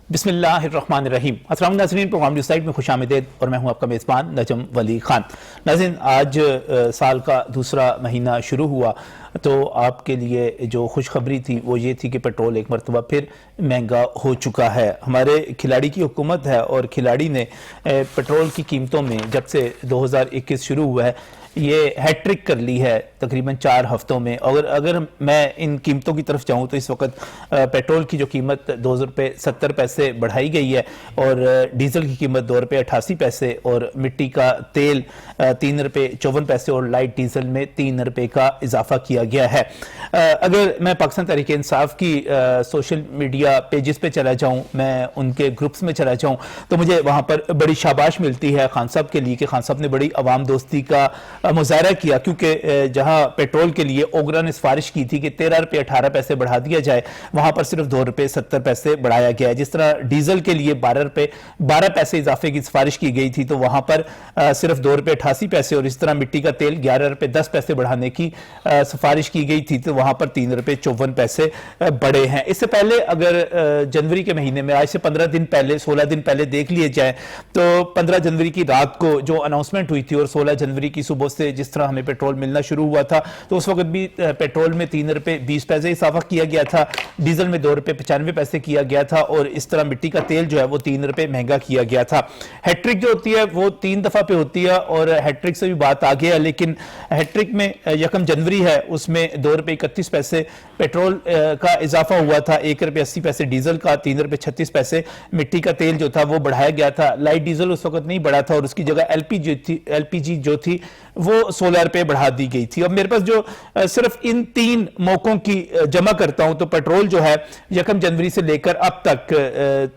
बिस्मिल्लाहिर्रहमानिर्रहीम। अस्सलाम नाज़रीन, प्रोग्राम न्यूज़ साइट में खुशामदीद और मैं हूं आपका मेज़बान नजम वली खान। नाज़रीन, आज साल का दूसरा महीना शुरू हुआ तो आपके लिए जो खुशखबरी थी वो ये थी कि पेट्रोल एक मरतबा फिर महंगा हो चुका है। हमारे खिलाड़ी की हुकूमत है और खिलाड़ी ने पेट्रोल की कीमतों में जब से 2021 शुरू हुआ है ये हैट्रिक कर ली है तकरीबन 4 हफ्तों में। और अगर मैं इन कीमतों की तरफ जाऊं तो इस वक्त पेट्रोल की जो कीमत 2 रुपये 70 पैसे बढ़ाई गई है और डीजल की कीमत 2 रुपये 88 पैसे और मिट्टी का तेल 3 रुपये 54 पैसे और लाइट डीजल में 3 रुपये का इजाफा किया गया है। अगर मैं पाकिस्तान तहरीक इंसाफ की सोशल मीडिया पेजेस पे चला जाऊं, मैं उनके ग्रुप्स में चला जाऊं तो मुझे वहां पर बड़ी शाबाश मिलती है खान साहब के लिए कि खान साहब ने बड़ी अवाम दोस्ती का मुजाहरा किया, क्योंकि जहां पेट्रोल के लिए ओगरा ने सिफारिश की थी कि 13 रुपये 18 पैसे बढ़ा दिया जाए, वहां पर सिर्फ 2 रुपये 70 पैसे बढ़ाया गया है। जिस तरह डीजल के लिए 12 रुपये 12 पैसे इजाफे की सिफारिश की गई थी तो वहां पर सिर्फ 2 रुपये 88 पैसे और इस तरह मिट्टी का तेल 11 रुपये 10 पैसे बढ़ाने की सिफारिश की गई थी तो वहां पर 3 रुपये 54 पैसे बढ़े हैं। इससे पहले अगर जनवरी के महीने में आज से 15 दिन पहले 16 दिन पहले देख लिए जाए तो 15 जनवरी की रात को जो अनाउंसमेंट हुई थी और 16 जनवरी की सुबह से जिस तरह हमें पेट्रोल मिलना शुरू हुआ था तो उस वक्त भी पेट्रोल में 3 रुपये 20 पैसे इजाफा किया गया था, डीजल में 2 रुपये 95 पैसे किया गया था और इस तरह मिट्टी का तेल जो है वो 3 रुपये महंगा किया गया था। हैट्रिक जो होती है वो 3 दफा पे होती है और हैट्रिक से भी बात आ गया, लेकिन हैट्रिक में 1 जनवरी है उसमें 2 रुपये 31 पैसे पेट्रोल का इजाफा हुआ था, 1 रुपये 80 पैसे डीजल का, 3 रुपये 36 पैसे मिट्टी का तेल जो था वो बढ़ाया गया था। लाइट डीजल उस वक्त नहीं बढ़ा था और उसकी जगह एलपीजी जो थी वो 16 रुपये बढ़ा दी गई थी। अब मेरे पास जो सिर्फ इन 3 मौकों की जमा करता हूं तो पेट्रोल जो है 1 जनवरी से लेकर अब तक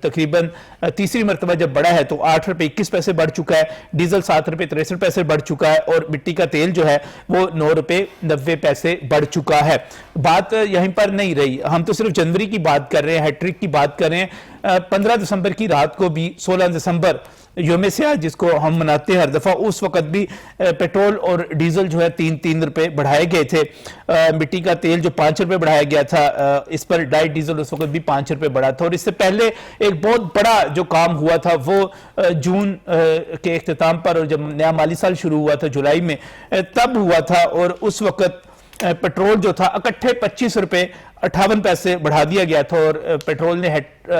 तकरीबन तीसरी मरतबा जब बढ़ा है तो 8 रुपये 21 पैसे बढ़ चुका है, डीजल 7 रुपये 63 पैसे बढ़ चुका है और मिट्टी का तेल जो है वो 9 रुपये 90 पैसे बढ़ चुका है। बात यहीं पर नहीं रही, हम तो सिर्फ जनवरी की बात कर रहे हैं, हैट्रिक की बात कर रहे हैं। 15 दिसंबर की रात को भी 16 दिसंबर योम सियाह जिसको हम मनाते हैं हर दफा, उस वक्त भी पेट्रोल और डीजल जो है 3-3 रुपए बढ़ाए गए थे। मिट्टी का तेल जो 5 रुपए बढ़ाया गया था, इस पर डाइट डीजल उस वक्त भी 5 रुपए बढ़ा था। और इससे पहले एक बहुत बड़ा जो काम हुआ था वो जून के इख्तिताम पर और जब नया माली साल शुरू हुआ था जुलाई में तब हुआ था और उस वक्त पेट्रोल जो था इकट्ठे 25 रुपये 58 पैसे बढ़ा दिया गया था और पेट्रोल ने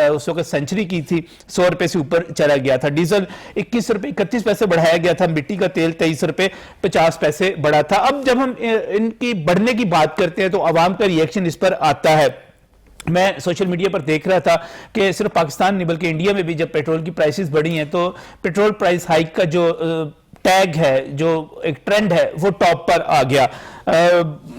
उस वक्त सेंचुरी की थी, 100 रुपये से ऊपर चला गया था। डीजल 21 रुपये 31 पैसे बढ़ाया गया था, मिट्टी का तेल 23 रुपये 50 पैसे बढ़ा था। अब जब हम इनकी बढ़ने की बात करते हैं तो आवाम का रिएक्शन इस पर आता है। मैं सोशल मीडिया पर देख रहा था कि सिर्फ पाकिस्तान नहीं बल्कि इंडिया में भी जब पेट्रोल की प्राइसेस बढ़ी हैं तो पेट्रोल प्राइस हाइक का जो टैग है, जो एक ट्रेंड है वो टॉप पर आ गया।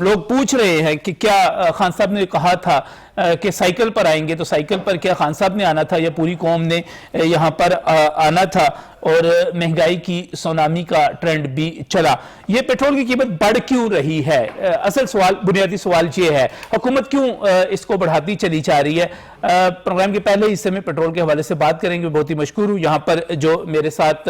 लोग पूछ रहे हैं कि क्या खान साहब ने कहा था कि साइकिल पर आएंगे, तो साइकिल पर क्या खान साहब ने आना था या पूरी कौम ने यहां पर आना था और महंगाई की सुनामी का ट्रेंड भी चला। ये पेट्रोल की कीमत बढ़ क्यों रही है? असल सवाल, बुनियादी सवाल ये है हुकूमत क्यों इसको बढ़ाती चली जा रही है। प्रोग्राम के पहले हिस्से में पेट्रोल के हवाले से बात करेंगे। बहुत ही मशकूर हूँ यहाँ पर जो मेरे साथ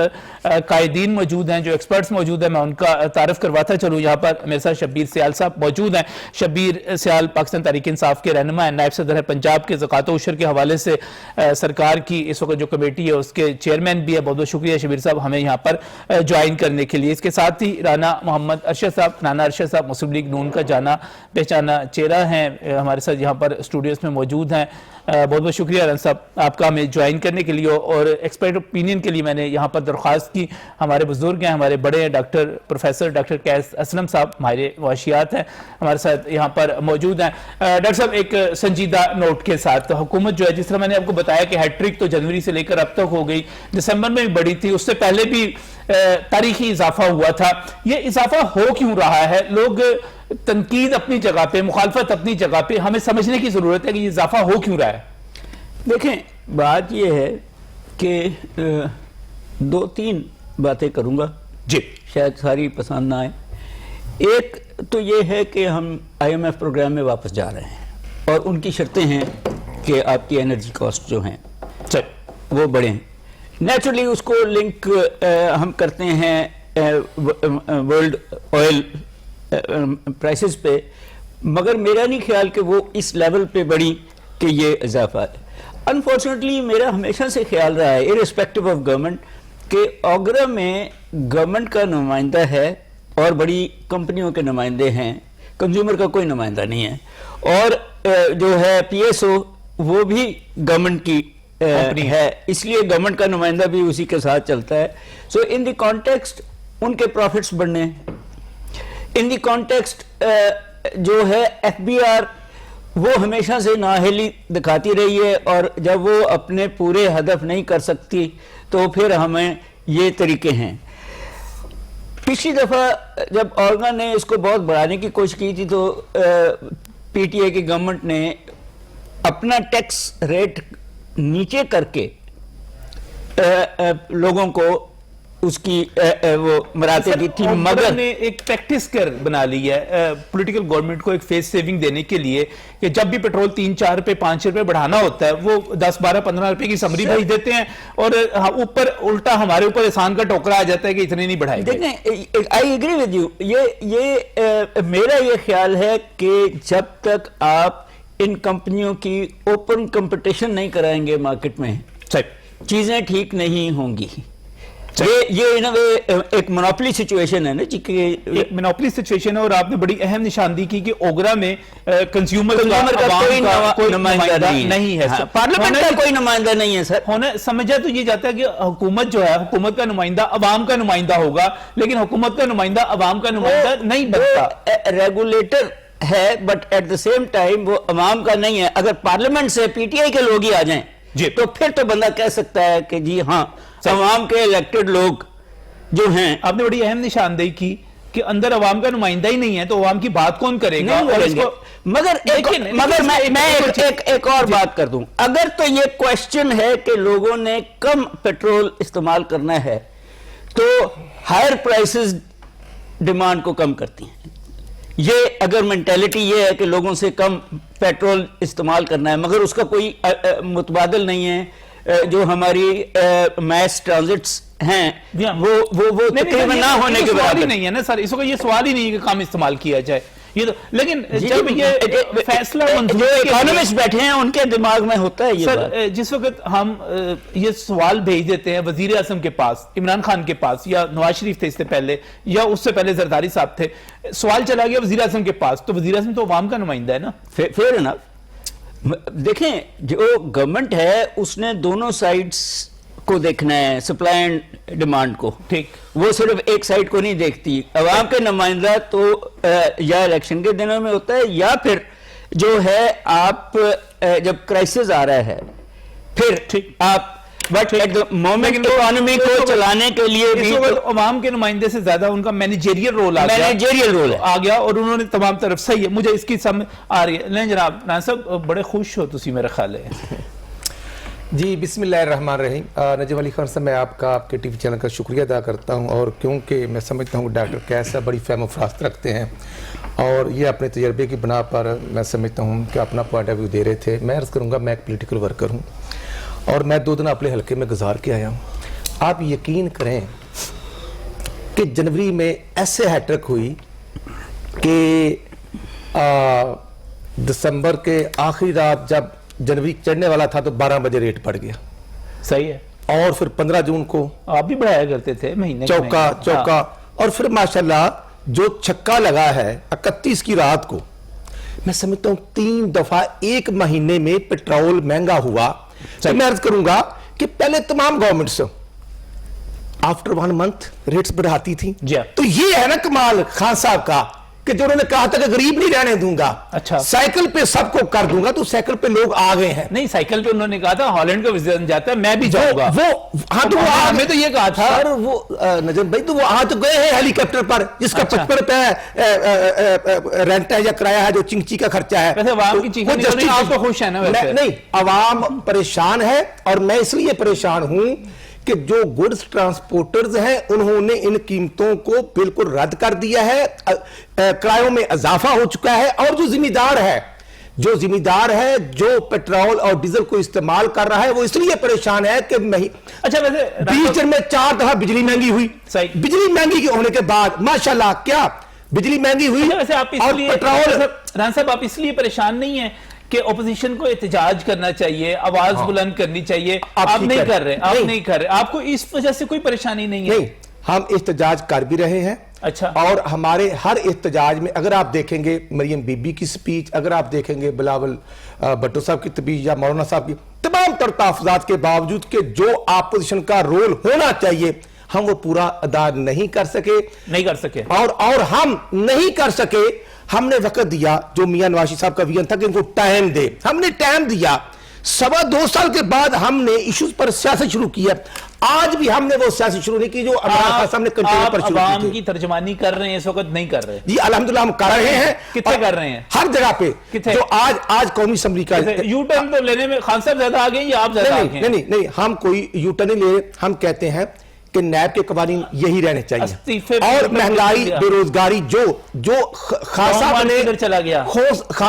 कायदीन मौजूद हैं, जो एक्सपर्ट्स मौजूद हैं, मैं उनका तारफ करवाता चलूँ। यहाँ पर मेरे साथ शब्बीर सियाल साहब मौजूद हैं। शब्बीर सियाल पाकिस्तान तहरीक इंसाफ के रहनुमा हैं, नायब सदर है पंजाब के ज़कात व उशर के हवाले से सरकार की इस वक्त जो कमेटी है उसके चेयरमैन भी है। बहुत बहुत शुक्रिया शब्बीर साहब हमें यहाँ पर ज्वाइन करने के लिए। इसके साथ ही राना मोहम्मद अरशद साहब, राना अरशद साहब मुस्लिम लीग नून का जाना पहचाना चेहरा हैं, हमारे साथ यहाँ पर स्टूडियोज में मौजूद हैं। बहुत बहुत शुक्रिया राना साहब आपका हमें ज्वाइन करने के लिए और एक्सपर्ट ओपिनियन के लिए मैंने यहाँ पर दरख्वास्त की। हमारे बुजुर्ग हैं, हमारे बड़े हैं, प्रोफेसर डॉक्टर कैस असलम साहब हमारे वाशियात हैं, हमारे साथ यहाँ पर मौजूद हैं। डॉक्टर साहब, एक संजीदा नोट के साथ, हुकूमत जो है जिस तरह मैंने आपको बताया कि हैट्रिक तो जनवरी से लेकर अब तक हो गई, दिसंबर में भी बढ़ी थी, उससे पहले भी तारीखी इजाफा हुआ था। ये इजाफा हो क्यों रहा है? लोग तनकीद अपनी जगह पे, मुखालफत अपनी जगह पे, हमें समझने की जरूरत है कि इजाफा हो क्यों रहा है। देखें, बात यह है कि 2-3 बातें करूंगा जी, शायद सारी पसंद ना आए। एक तो ये है कि हम IMF प्रोग्राम में वापस जा रहे हैं और उनकी शर्तें हैं कि आपकी एनर्जी कॉस्ट जो हैं वो बढ़ें। नेचुरली उसको लिंक हम करते हैं वर्ल्ड ऑयल प्राइसेस पे, मगर मेरा नहीं ख्याल कि वो इस लेवल पे बढ़ी कि ये इजाफा है। अनफॉर्चुनेटली मेरा हमेशा से ख्याल रहा है, इररिस्पेक्टिव ऑफ गवर्नमेंट, कि ओगरा में गवर्नमेंट का नुमाइंदा है और बड़ी कंपनियों के नुमाइंदे हैं, कंज्यूमर का कोई नुमाइंदा नहीं है। और जो है PSO वो भी गवर्नमेंट की है, इसलिए गवर्नमेंट का नुमाइंदा भी उसी के साथ चलता है। सो इन द कॉन्टेक्स्ट उनके प्रॉफिट्स बढ़ने, इन द कॉन्टेक्स्ट जो है FBR वो हमेशा से नाअहली दिखाती रही है, और जब वो अपने पूरे हदफ नहीं कर सकती तो फिर हमें ये तरीके हैं। पिछली दफ़ा जब ऑर्गन ने इसको बहुत बढ़ाने की कोशिश की थी तो PTI की गवर्नमेंट ने अपना टैक्स रेट नीचे करके लोगों को उसकी वो मराते दी थी, मगर ने एक प्रैक्टिस कर बना ली है पॉलिटिकल गवर्नमेंट को एक फेस सेविंग देने के लिए कि जब भी पेट्रोल 3-4 रुपए 5 रुपए बढ़ाना होता है वो 10-12-15 रुपए की समरी भेज देते हैं, और ऊपर उल्टा हमारे ऊपर एहसान का टोकरा आ जाता है कि इतने नहीं बढ़ाए। देखें, आई एग्री विद यू, ये मेरा ये ख्याल है कि जब तक आप इन कंपनियों की ओपन कंपटीशन नहीं कराएंगे मार्केट में, चीजें ठीक नहीं होंगी। ये इन एक मोनोपोली सिचुएशन है ना जी, कि एक मोनोपोली सिचुएशन है। और आपने बड़ी अहम निशानदी की कि ओगरा में कंज्यूमर का कोई नुमाइंदा नहीं है, पार्लियामेंट का कोई नुमाइंदा नहीं है सर। होना समझा तो ये जाता है कि हुकूमत जो है, हुकूमत का नुमाइंदा अवाम का नुमाइंदा होगा, लेकिन हुकूमत का नुमाइंदा अवाम का नुमाइंदा नहीं बनता। रेगुलेटर है but at the same time वो अवाम का नहीं है। अगर पार्लियामेंट से PTI के लोग ही आ जाएं तो फिर तो बंदा कह सकता है कि जी हाँ, अवाम के इलेक्टेड लोग जो हैं। आपने बड़ी अहम निशानदेही की कि अंदर अवाम का नुमाइंदा ही नहीं है तो अवाम की बात कौन करेगा। और इसको मगर मैं एक और बात कर दूं, अगर तो ये क्वेश्चन है कि लोगों ने कम पेट्रोल इस्तेमाल करना है तो हायर प्राइसेस डिमांड को कम करती हैं। ये अगर मेंटेलिटी ये है कि लोगों से कम पेट्रोल इस्तेमाल करना है, मगर उसका कोई मुतबादल नहीं है। जो हमारी मैस ट्रांजिट्स हैं वो तकरीबन ना होने के बराबर नहीं है ना सर, इसको ये सवाल ही नहीं है कि कम इस्तेमाल किया जाए ये तो। लेकिन जब ये फैसला जो इकोनॉमिस्ट बैठे हैं उनके दिमाग में होता है ये सर बात। जिस वक्त हम ये सवाल भेज देते हैं वजीर आजम के पास, इमरान खान के पास, या नवाज शरीफ थे इससे पहले, या उससे पहले जरदारी साहब थे, सवाल चला गया वजीर आजम के पास, तो वजीर आजम तो अवाम का नुमाइंदा है ना। फेयर है ना। देखें, जो गवर्नमेंट है उसने दोनों साइड्स को देखना है, सप्लाई एंड डिमांड को, ठीक। वो सिर्फ एक साइड को नहीं देखती। अवाम के नुमाइंदा तो या इलेक्शन के दिनों में होता है, या फिर जो है आप जब क्राइसिस आ रहा है फिर ठीक आप, but at the moment economy को चलाने के लिए भी अवाम के नुमाइंदे से ज्यादा उनका मैनेजेरियल रोल आ गया और उन्होंने तमाम तरफ सही है, मुझे इसकी समझ आ रही है। नहीं जनाब राना साहब बड़े खुश हो तुसी, मेरा ख्याल है। जी बिस्मिल्लाहिर्रहमानिर्रहीम। नजम अली खान साहब, मैं आपके टीवी चैनल का शुक्रिया अदा करता हूं, और क्योंकि मैं समझता हूं डॉक्टर कैसा बड़ी फहम फरास्त रखते हैं और ये अपने तजर्बे की बना पर मैं समझता हूं कि अपना पॉइंट ऑफ व्यू दे रहे थे। मैं अर्ज़ करूंगा, मैं एक पोलिटिकल वर्कर हूं और मैं 2 दिन अपने हल्के में गुजार के आया हूँ। आप यकीन करें कि जनवरी में ऐसे हैट्रिक हुई कि दिसंबर के आखिरी रात जब जनवरी चढ़ने वाला था तो 12 बजे रेट बढ़ गया। सही है। और फिर 15 जून को आप भी बढ़ाया करते थे महीने चौका और फिर माशाल्लाह जो छक्का लगा है 31 की रात को, मैं समझता हूं 3 दफा एक महीने में पेट्रोल महंगा हुआ। तो मैं अर्ज करूंगा कि पहले तमाम गवर्नमेंट्स आफ्टर 1 मंथ रेट्स बढ़ाती थी। तो ये है ना कमाल खान साहब का कि जो उन्होंने कहा था कि गरीब नहीं रहने दूंगा, अच्छा साइकिल पे सबको कर दूंगा, तो साइकिल पे लोग आ गए हैं। नहीं, साइकिल पे उन्होंने कहा था हॉलैंड का विजन जाता है, मैं भी जाऊंगा। हाँ तो हमें तो ये कहा था सर, वो नजम भाई तो वो आ तो गए हैं हेलीकॉप्टर पर, जिसका 55 रुपए रेंट है या किराया है, जो चिंची का खर्चा है। वैसे अवाम की चीखें आपको खुश है ना? वैसे नहीं, अवाम परेशान है और मैं इसलिए परेशान हूं कि जो गुड्स ट्रांसपोर्टर्स हैं उन्होंने इन कीमतों को बिल्कुल रद्द कर दिया है, किरायों में इजाफा हो चुका है। और जो जिम्मेदार है जो पेट्रोल और डीजल को इस्तेमाल कर रहा है वो इसलिए परेशान है कि अच्छा वैसे 20 दिन में 4 दफा बिजली महंगी हुई। बिजली महंगी होने के बाद माशाल्लाह क्या बिजली महंगी हुई। वैसे आप इसलिए पेट्रोल राना साहब आप इसलिए परेशान नहीं है कि ओपोजिशन को एहतजाज करना चाहिए, आवाज बुलंद करनी चाहिए, आप नहीं कर रहे, आप नहीं कर रहे, आपको इस वजह से कोई परेशानी नहीं है? नहीं, हम एहतजाज कर भी रहे हैं। अच्छा। और हमारे हर एहतजाज में अगर आप देखेंगे मरियम बीबी की स्पीच, अगर आप देखेंगे बिलावल भट्टो साहब की स्पीच या मौलाना साहब की, तमाम तर तहफ़्फ़ुज़ात के बावजूद कि जो अपोजिशन का रोल होना चाहिए हम वो पूरा अदा नहीं कर सके और हम नहीं कर सके। हमने वक्त दिया, जो मियां नवाज साहब का विजन था कि इनको टाइम दे, हमने टाइम दिया। 2.25 साल के बाद हमने इश्यूज पर सियासत शुरू किया। आज भी हमने वो सियासत शुरू नहीं की जो इमरान खान साहब ने कंटेनर पर शुरू अवाम की तर्जमानी कर रहे हैं, इस वक्त नहीं कर रहे? जी अल्हम्दुलिल्लाह हम कर रहे हैं। कितने कर रहे हैं? हर जगह पे। कितने? जो आज कौमी असम्बली का यू टर्न तो लेने में खान साहब ज्यादा आगे या आप ज्यादा आगे? नहीं, हम कोई यू टर्न नहीं ले रहे। हम कहते हैं कि नैब के कवानीन यही रहने चाहिए। और महंगाई, बेरोजगारी जो खान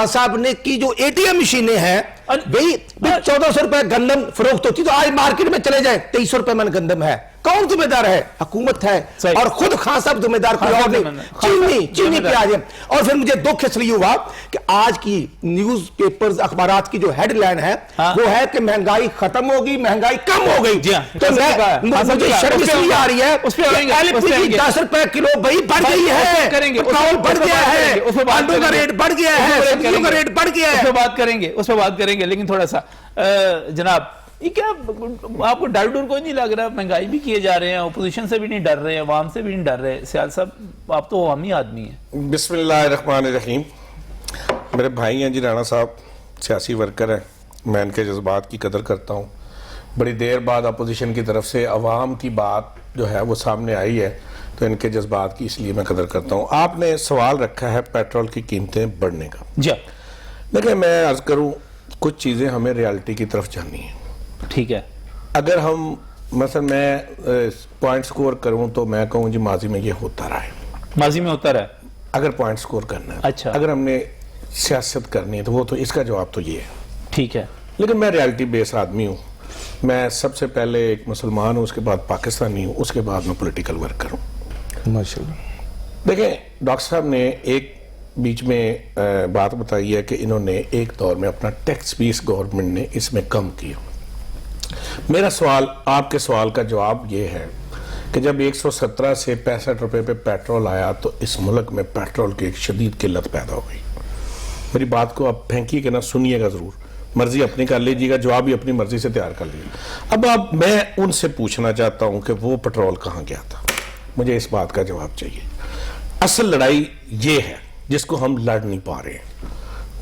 साहब ने की जो ATM मशीनें हैं, भाई 1400 रुपए गंदम फरोख्त होती, तो आज मार्केट में चले जाए 2300 रुपए मन गंदम है। कौन जिम्मेदार है? हुकूमत है। और खुद खान साहब जिम्मेदार, कोई और नहीं। चीनी प्याज है। और फिर मुझे दुख इसलिए हुआ कि आज की न्यूज पेपर्स अखबारात की जो हेडलाइन है वो है कि महंगाई खत्म होगी, महंगाई कम हो गई। तो मुझे शर्म इसलिए आ रही है, LPG 10 रुपए किलो भाई बढ़ गई है, पेट्रोल बढ़ गया है, आलू का रेट बढ़ गया है, सब्जियों का रेट बढ़ गया है। उस पर बात करेंगे, लेकिन थोड़ा सा जनाब, ये क्या आपको डर कोई नहीं लग रहा? महंगाई भी किए जा रहे हैं, ओपोजिशन से भी नहीं डर रहे, अवाम से भी नहीं डर रहे। सियाल साहब, आप तो अवामी आदमी हैं। बिस्मिल्लाहिर्रहमानिर्रहीम। मेरे भाई हैं जी राणा साहब, सियासी वर्कर हैं, मैं इनके जज्बात की कदर करता हूँ। बड़ी देर बाद अपोजिशन की तरफ से अवाम की बात जो है वो सामने आई है, तो इनके जज्बात की इसलिए मैं कदर करता हूँ। आपने सवाल रखा है पेट्रोल की कीमतें बढ़ने का। जी देखिए, मैं अर्ज करूँ, कुछ चीज़ें हमें रियलिटी की तरफ जानी है। ठीक है। अगर हम मतलब मैं पॉइंट स्कोर करूं तो मैं कहूं जी माजी में ये होता रहा है, माजी में होता रहा है। अगर पॉइंट स्कोर करना है, अच्छा, अगर हमने सियासत करनी है तो वो तो इसका जवाब तो ये है। ठीक है। लेकिन मैं रियलिटी बेस्ड आदमी हूं। मैं सबसे पहले एक मुसलमान हूं, उसके बाद पाकिस्तानी हूं, उसके बाद मैं पॉलिटिकल वर्कर हूं। माशाल्लाह। देखिए, डॉक्टर साहब ने एक बीच में बात बताई है कि इन्होंने एक दौर में अपना टैक्स भी इस गवर्नमेंट ने इसमें कम किया। मेरा सवाल, आपके सवाल का जवाब ये है कि जब 117 से 65 रुपए पे पेट्रोल आया तो इस मुल्क में पेट्रोल की एक शदीद किल्लत पैदा हो गई। मेरी बात को आप फेंकिएगा ना, सुनिएगा जरूर, मर्जी अपनी कर लीजिएगा, जवाब भी अपनी मर्जी से तैयार कर लीजिएगा। अब मैं उनसे पूछना चाहता हूं कि वो पेट्रोल कहां गया था, मुझे इस बात का जवाब चाहिए। असल लड़ाई ये है जिसको हम लड़ नहीं पा रहे हैं।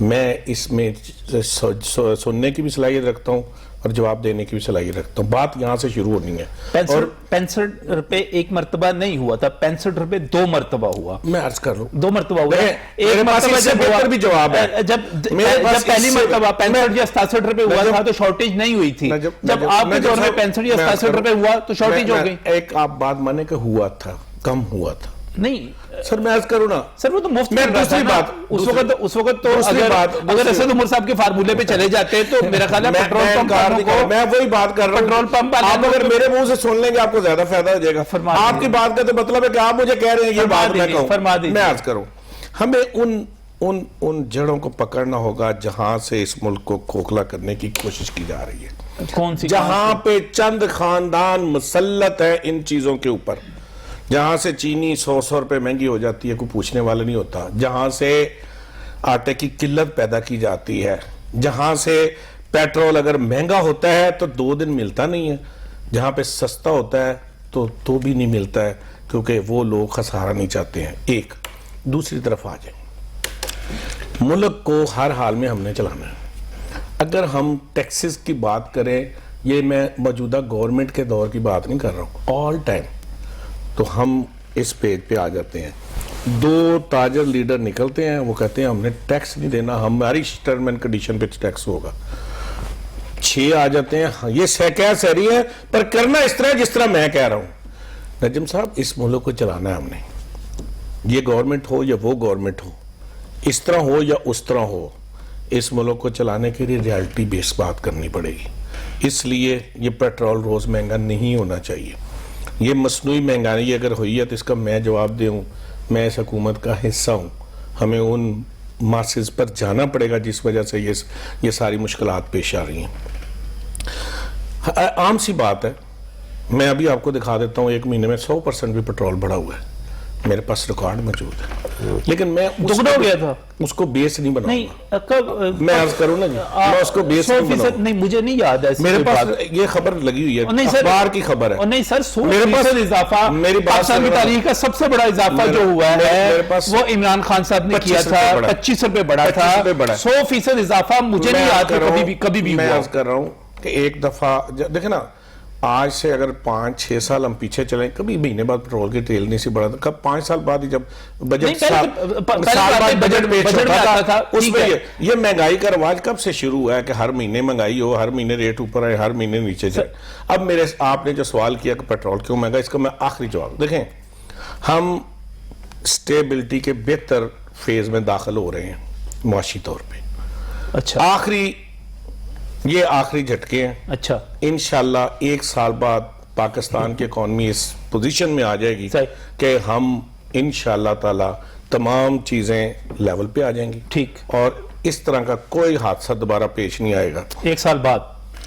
मैं इसमें सुनने की भी सलाहियत रखता हूं और जवाब देने की भी सलाहियत रखता हूं। बात यहां से शुरू होनी है। 65 रुपए एक मरतबा नहीं हुआ था, 65 रुपए 2 मरतबा हुआ। मैं अर्ज कर लूं, 2 मरतबा हुआ। एक मरतबा जब हुआ भी जवाब है। जब पहली मरतबा 65 या 67 रुपए हुआ था तो शॉर्टेज नहीं हुई थी। जब आपके दौर में 65 या 67 रुपए हुआ तो शॉर्टेज हो गई। एक आप बात माने कि हुआ था, कम हुआ था। नहीं सर, मैं अर्ज करूं ना सर, वो तो मुफ्त में दूसरी बात, उस वक्त तो अगर असद उमर साहब के फार्मूले पे चले जाते तो मेरा ख्याल है पेट्रोल पंप को, मैं वही बात कर रहा हूं, पेट्रोल पंप आप अगर मेरे मुंह से सुन लेंगे आपको ज्यादा फायदा हो जाएगा। आपकी बात का तो मतलब है कि आप मुझे कह रहे हैं ये बात मैं कहूं, मैं अर्ज करूं, हमें उन जड़ों को पकड़ना होगा जहां से इस मुल्क को खोखला करने की कोशिश की जा रही है। कौन सी? जहां पे चंद खानदान मुसल्लत है इन चीजों के ऊपर, जहां से चीनी 100 रुपए महंगी हो जाती है, कोई पूछने वाला नहीं होता, जहां से आटे की किल्लत पैदा की जाती है, जहां से पेट्रोल अगर महंगा होता है तो 2 दिन मिलता नहीं है, जहां पे सस्ता होता है तो भी नहीं मिलता है, क्योंकि वो लोग खसारा नहीं चाहते हैं। एक दूसरी तरफ आ जाए, मुल्क को हर हाल में हमने चलाना है। अगर हम टैक्सेस की बात करें, ये मैं मौजूदा गवर्नमेंट के दौर की बात नहीं कर रहा हूँ, ऑल टाइम, तो हम इस पेज पे आ जाते हैं। 2 ताजर लीडर निकलते हैं, वो कहते हैं हमने टैक्स नहीं देना, हमारी टर्म एंड कंडीशन पे टैक्स होगा। 6 आ जाते हैं, हाँ, ये क्या सह रही है, पर करना इस तरह जिस तरह मैं कह रहा हूं। नजम साहब, इस मुल्क को चलाना है हमने, ये गवर्नमेंट हो या वो गवर्नमेंट हो, इस तरह हो या उस तरह हो, इस मुल्क को चलाने के लिए रियलिटी बेस्ड बात करनी पड़ेगी। इसलिए ये पेट्रोल रोज महंगा नहीं होना चाहिए। ये मसनूई महंगाई अगर हुई है तो इसका मैं जवाब दूं, मैं इस हुकूमत का हिस्सा हूं, हमें उन मासेस पर जाना पड़ेगा, जिस वजह से ये सारी मुश्किलात पेश आ रही हैं। आम सी बात है, मैं अभी आपको दिखा देता हूँ, 1 महीने में 100% भी पेट्रोल बढ़ा हुआ है, मेरे पास रिकॉर्ड मौजूद है, लेकिन मैं दुगना हो गया था, उसको बेस नहीं बनाऊंगा। नहीं कब मैं अर्ज करूँ ना जी, मैं उसको बेस नहीं बनाऊंगा। नहीं, मुझे नहीं याद है, मेरे पास ये खबर लगी हुई है, अखबार की खबर है। और नहीं सर, मेरे पास 100% इजाफा, मेरी बात पाकिस्तान की तारीख का सबसे बड़ा इजाफा जो हुआ है वो इमरान खान साहब ने किया था, 25 रुपए बढ़ा था, 100% इजाफा मुझे नहीं याद कभी भी मैं हुआ। अर्ज कर रहा हूँ कि एक दफा देखे ना, आज से अगर 5-6 साल हम पीछे चलें, कभी महीने बाद पेट्रोल की तेल नहीं सी बढ़ा था, कब 5 साल बाद ही जब बजट साल बाद बजट पेश होता था, उसमें ये महंगाई का रवाज कब से शुरू हुआ है कि हर महीने महंगाई हो, हर महीने रेट ऊपर आए, हर महीने नीचे जाए। अब आपने जो सवाल किया कि पेट्रोल क्यों महंगा, इसका मैं आखिरी जवाब, देखें हम स्टेबिलिटी के बेहतर फेज में दाखिल हो रहे हैं मुआशी तौर पर। अच्छा, ये आखिरी झटके हैं। अच्छा, इंशाल्लाह 1 साल बाद पाकिस्तान की इकॉनमी इस पोजीशन में आ जाएगी कि हम इंशाल्लाह ताला तमाम चीजें लेवल पे आ जाएंगी, ठीक, और इस तरह का कोई हादसा दोबारा पेश नहीं आएगा। 1 साल बाद,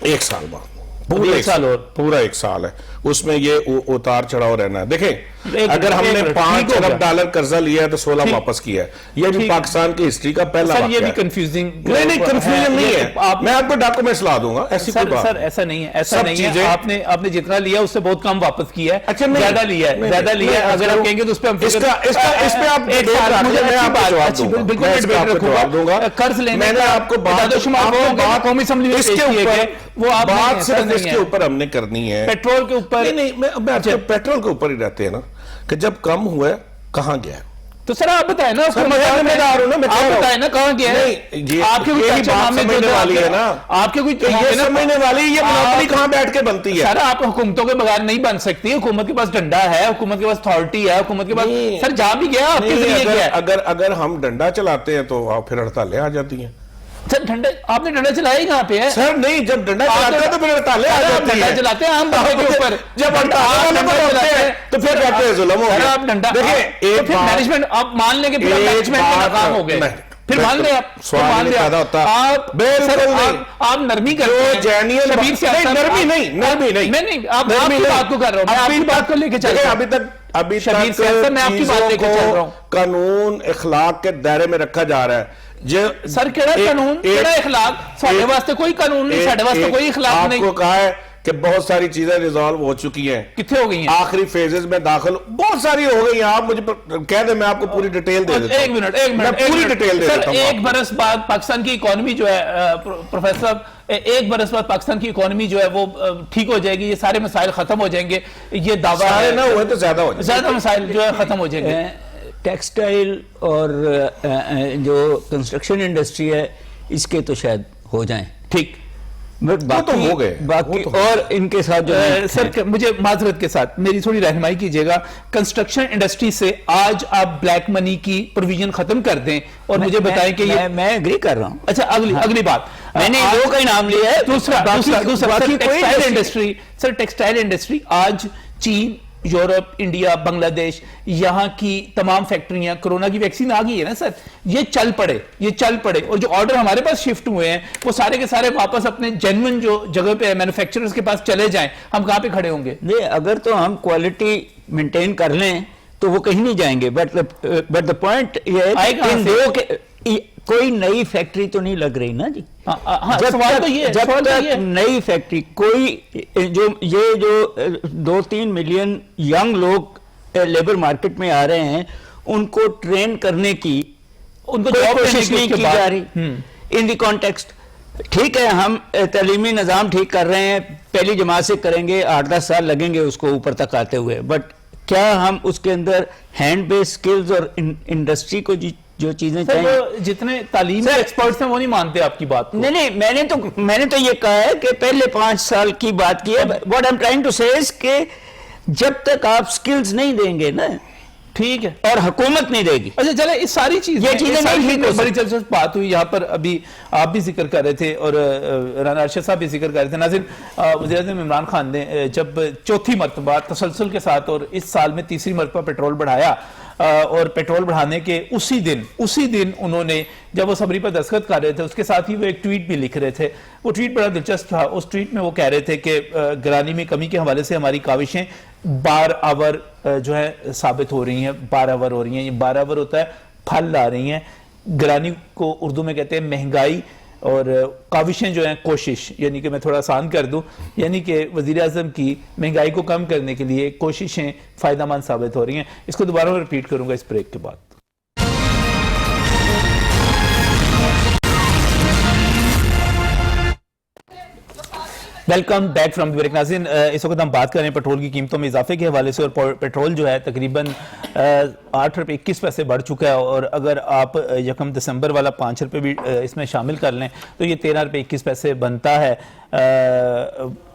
1 साल बाद, पूरा 1 साल और पूरा 1 साल है, उसमें ये उतार चढ़ाव रहना है। देखें, अगर हमने 5 अरब डॉलर कर्जा लिया है तो 16 वापस किया है, ये भी पाकिस्तान की हिस्ट्री का पहला वाक़या है। ये भी कंफ्यूजिंग नहीं कंफ्यूजन नहीं है, मैं आपको डॉक्यूमेंट्स ला दूंगा, ऐसी कोई बात सर ऐसा नहीं है, ऐसा नहीं है, आपने जितना लिया उससे बहुत कम वापस किया है। अच्छा, ज्यादा लिया है, ज्यादा लिया है, अगर आप कहेंगे तो उस पे हम इस पे आप दूंगा कर्ज लेने मैंने आपको कौमी असेंबली में इसके ऊपर वो आप बात सिर्फ इसके ऊपर हमने करनी है, पेट्रोल के ऊपर नहीं, पेट्रोल के ऊपर ही रहते हैं ना, कि जब कम हुआ कहां गया, तो सर आप बताएं ना, मैं जिम्मेदार हूं ना, मैं आप बताएं ना कहां गया है। आपके कोई समझने वाली है ना, आपके कोई ये समझने वाली, ये मोनोपोली कहां बैठ के बनती है। सर आप हुकूमतों के बगैर नहीं बन सकती, हुकूमत के पास डंडा है, हुकूमत के पास अथॉरिटी है, हुकूमत के पास सर जहां भी गया आपके जरिए गया। अगर हम डंडा चलाते हैं तो फिर हड़तालें आ जाती हैं। सर डंडा, आपने डंडा चलाया ही कहां पे है? सर नहीं, जब डंडा चलाते हैं तो फिर हड़तालें आ जाती हैं। डंडा चलाते हैं आम बंदे के ऊपर, जब हड़तालें चलाते हैं तो फिर कहते हैं जुल्म हो गया। आप डंडा देखिए, एक मैनेजमेंट आप मान लेंगे, फिर मैनेजमेंट में नाकाम हो गए, फिर मान ले आप, मान ले आप नरमी कर रहे हैं, नरमी नहीं, आप आपकी बात को कर रहा हूं, मैं आपकी बात को लेके चल रहा हूं। अभी तक मैं आपकी बात लेके चल रहा हूं, कानून इखलाक के दायरे में रखा जा रहा है। सर केड़ा कानून, केड़ा इखलाक? साढ़े वास्ते कोई कानून नहीं, साढ़े वास्ते कोई इखलाक नहीं। आपको कहा है कि बहुत सारी चीजें रिजॉल्व हो चुकी हैं, कितने हो गई हैं? आखिरी फेजेस में दाखिल बहुत सारी हो गई हैं। आप मुझे कह दें, मैं आपको पूरी डिटेल दे देता हूं। एक मिनट पूरी डिटेल दे देता हूं। एक बरस बाद पाकिस्तान की इकोनॉमी जो है, प्रोफेसर साहब, एक बरस बाद पाकिस्तान की इकोनॉमी जो है वो ठीक हो जाएगी, ये सारे मसाइल खत्म हो जाएंगे, ये दावा है ना हुए तो ज्यादा मसाइल जो है खत्म हो जाएंगे। टेक्सटाइल और जो कंस्ट्रक्शन इंडस्ट्री है इसके तो शायद हो जाएं, ठीक, बट बाकी तो हो गए, बाकी और इनके साथ जो सर मुझे माजरत के साथ मेरी थोड़ी रहनुमाई कीजिएगा, कंस्ट्रक्शन इंडस्ट्री से आज आप ब्लैक मनी की प्रोविजन खत्म कर दें और मुझे बताएं कि ये मैं एग्री कर रहा हूं। अच्छा, अगली बात, मैंने दो का इनाम लिया है, दूसरा textile industry, sir textile industry आज चीन, यूरोप, इंडिया, बांग्लादेश, यहाँ की तमाम फैक्ट्रियां, कोरोना की वैक्सीन आ गई है ना सर, ये चल पड़े और जो ऑर्डर हमारे पास शिफ्ट हुए हैं वो सारे के सारे वापस अपने जेन्युइन जो जगह पे मैन्युफैक्चरर्स के पास चले जाएं, हम कहां पे खड़े होंगे? नहीं, अगर तो हम क्वालिटी मेंटेन कर लें तो वो कहीं नहीं जाएंगे, बट द पॉइंट ये है कि इन दो के कोई नई फैक्ट्री तो नहीं लग रही ना जी। जब तक नई फैक्ट्री कोई जो 2-3 मिलियन यंग लोग लेबर मार्केट में आ रहे हैं, उनको ट्रेन करने की कोशिश नहीं की जा रही इन द कॉन्टेक्स्ट। ठीक है, हम तालीमी निज़ाम ठीक कर रहे हैं, पहली जमात से करेंगे, 8-10 साल लगेंगे उसको ऊपर तक आते हुए, बट क्या हम उसके अंदर हैंड बेस्ड स्किल्स और इंडस्ट्री को जो चीजें चाहिए, जितने तालीम के एक्सपर्ट्स हैं वो नहीं मानते आपकी बात को। नहीं, मैंने तो ये कहा है कि पहले 5 साल की बात की है। What I am trying to say is कि जब तक आप स्किल्स नहीं देंगे ना, ठीक है, और हुकूमत नहीं देगी। अच्छा चले, इस सारी चीजें नहीं, बड़ी दिलचस्प बात हुई यहाँ पर, अभी आप भी जिक्र कर रहे थे और राना अरशद साहब भी जिक्र कर रहे थे। नाज़रीन, वज़ीर-ए-आज़म इमरान खान ने जब चौथी मरतबा तसलसल के साथ और इस साल में तीसरी मरतबा पेट्रोल बढ़ाया, और पेट्रोल बढ़ाने के उसी दिन उन्होंने, जब वो सबरी पर दस्तखत कर रहे थे, उसके साथ ही वो एक ट्वीट भी लिख रहे थे। वो ट्वीट बड़ा दिलचस्प था। उस ट्वीट में वो कह रहे थे कि गिरानी में कमी के हवाले से हमारी काविशें बार आवर जो है साबित हो रही हैं, बार आवर हो रही हैं। ये बार आवर होता है फल ला रही हैं। गिरानी को उर्दू में कहते हैं महंगाई, और काविशें जो हैं कोशिश, यानी कि मैं थोड़ा आसान कर दूं, यानी कि वज़ीर आज़म की महंगाई को कम करने के लिए कोशिशें फ़ायदेमंद साबित हो रही हैं। इसको दोबारा मैं रिपीट करूंगा इस ब्रेक के बाद। Welcome back from the break. नाज़रीन, इस वक्त हम बात कर रहे हैं पेट्रोल की कीमतों में इजाफे के हवाले से, और पेट्रोल जो है तकरीबन 8 रुपये 21 पैसे बढ़ चुका है, और अगर आप 1 दिसंबर वाला 5 रुपये भी इसमें शामिल कर लें तो ये 13 रुपये 21 पैसे बनता है।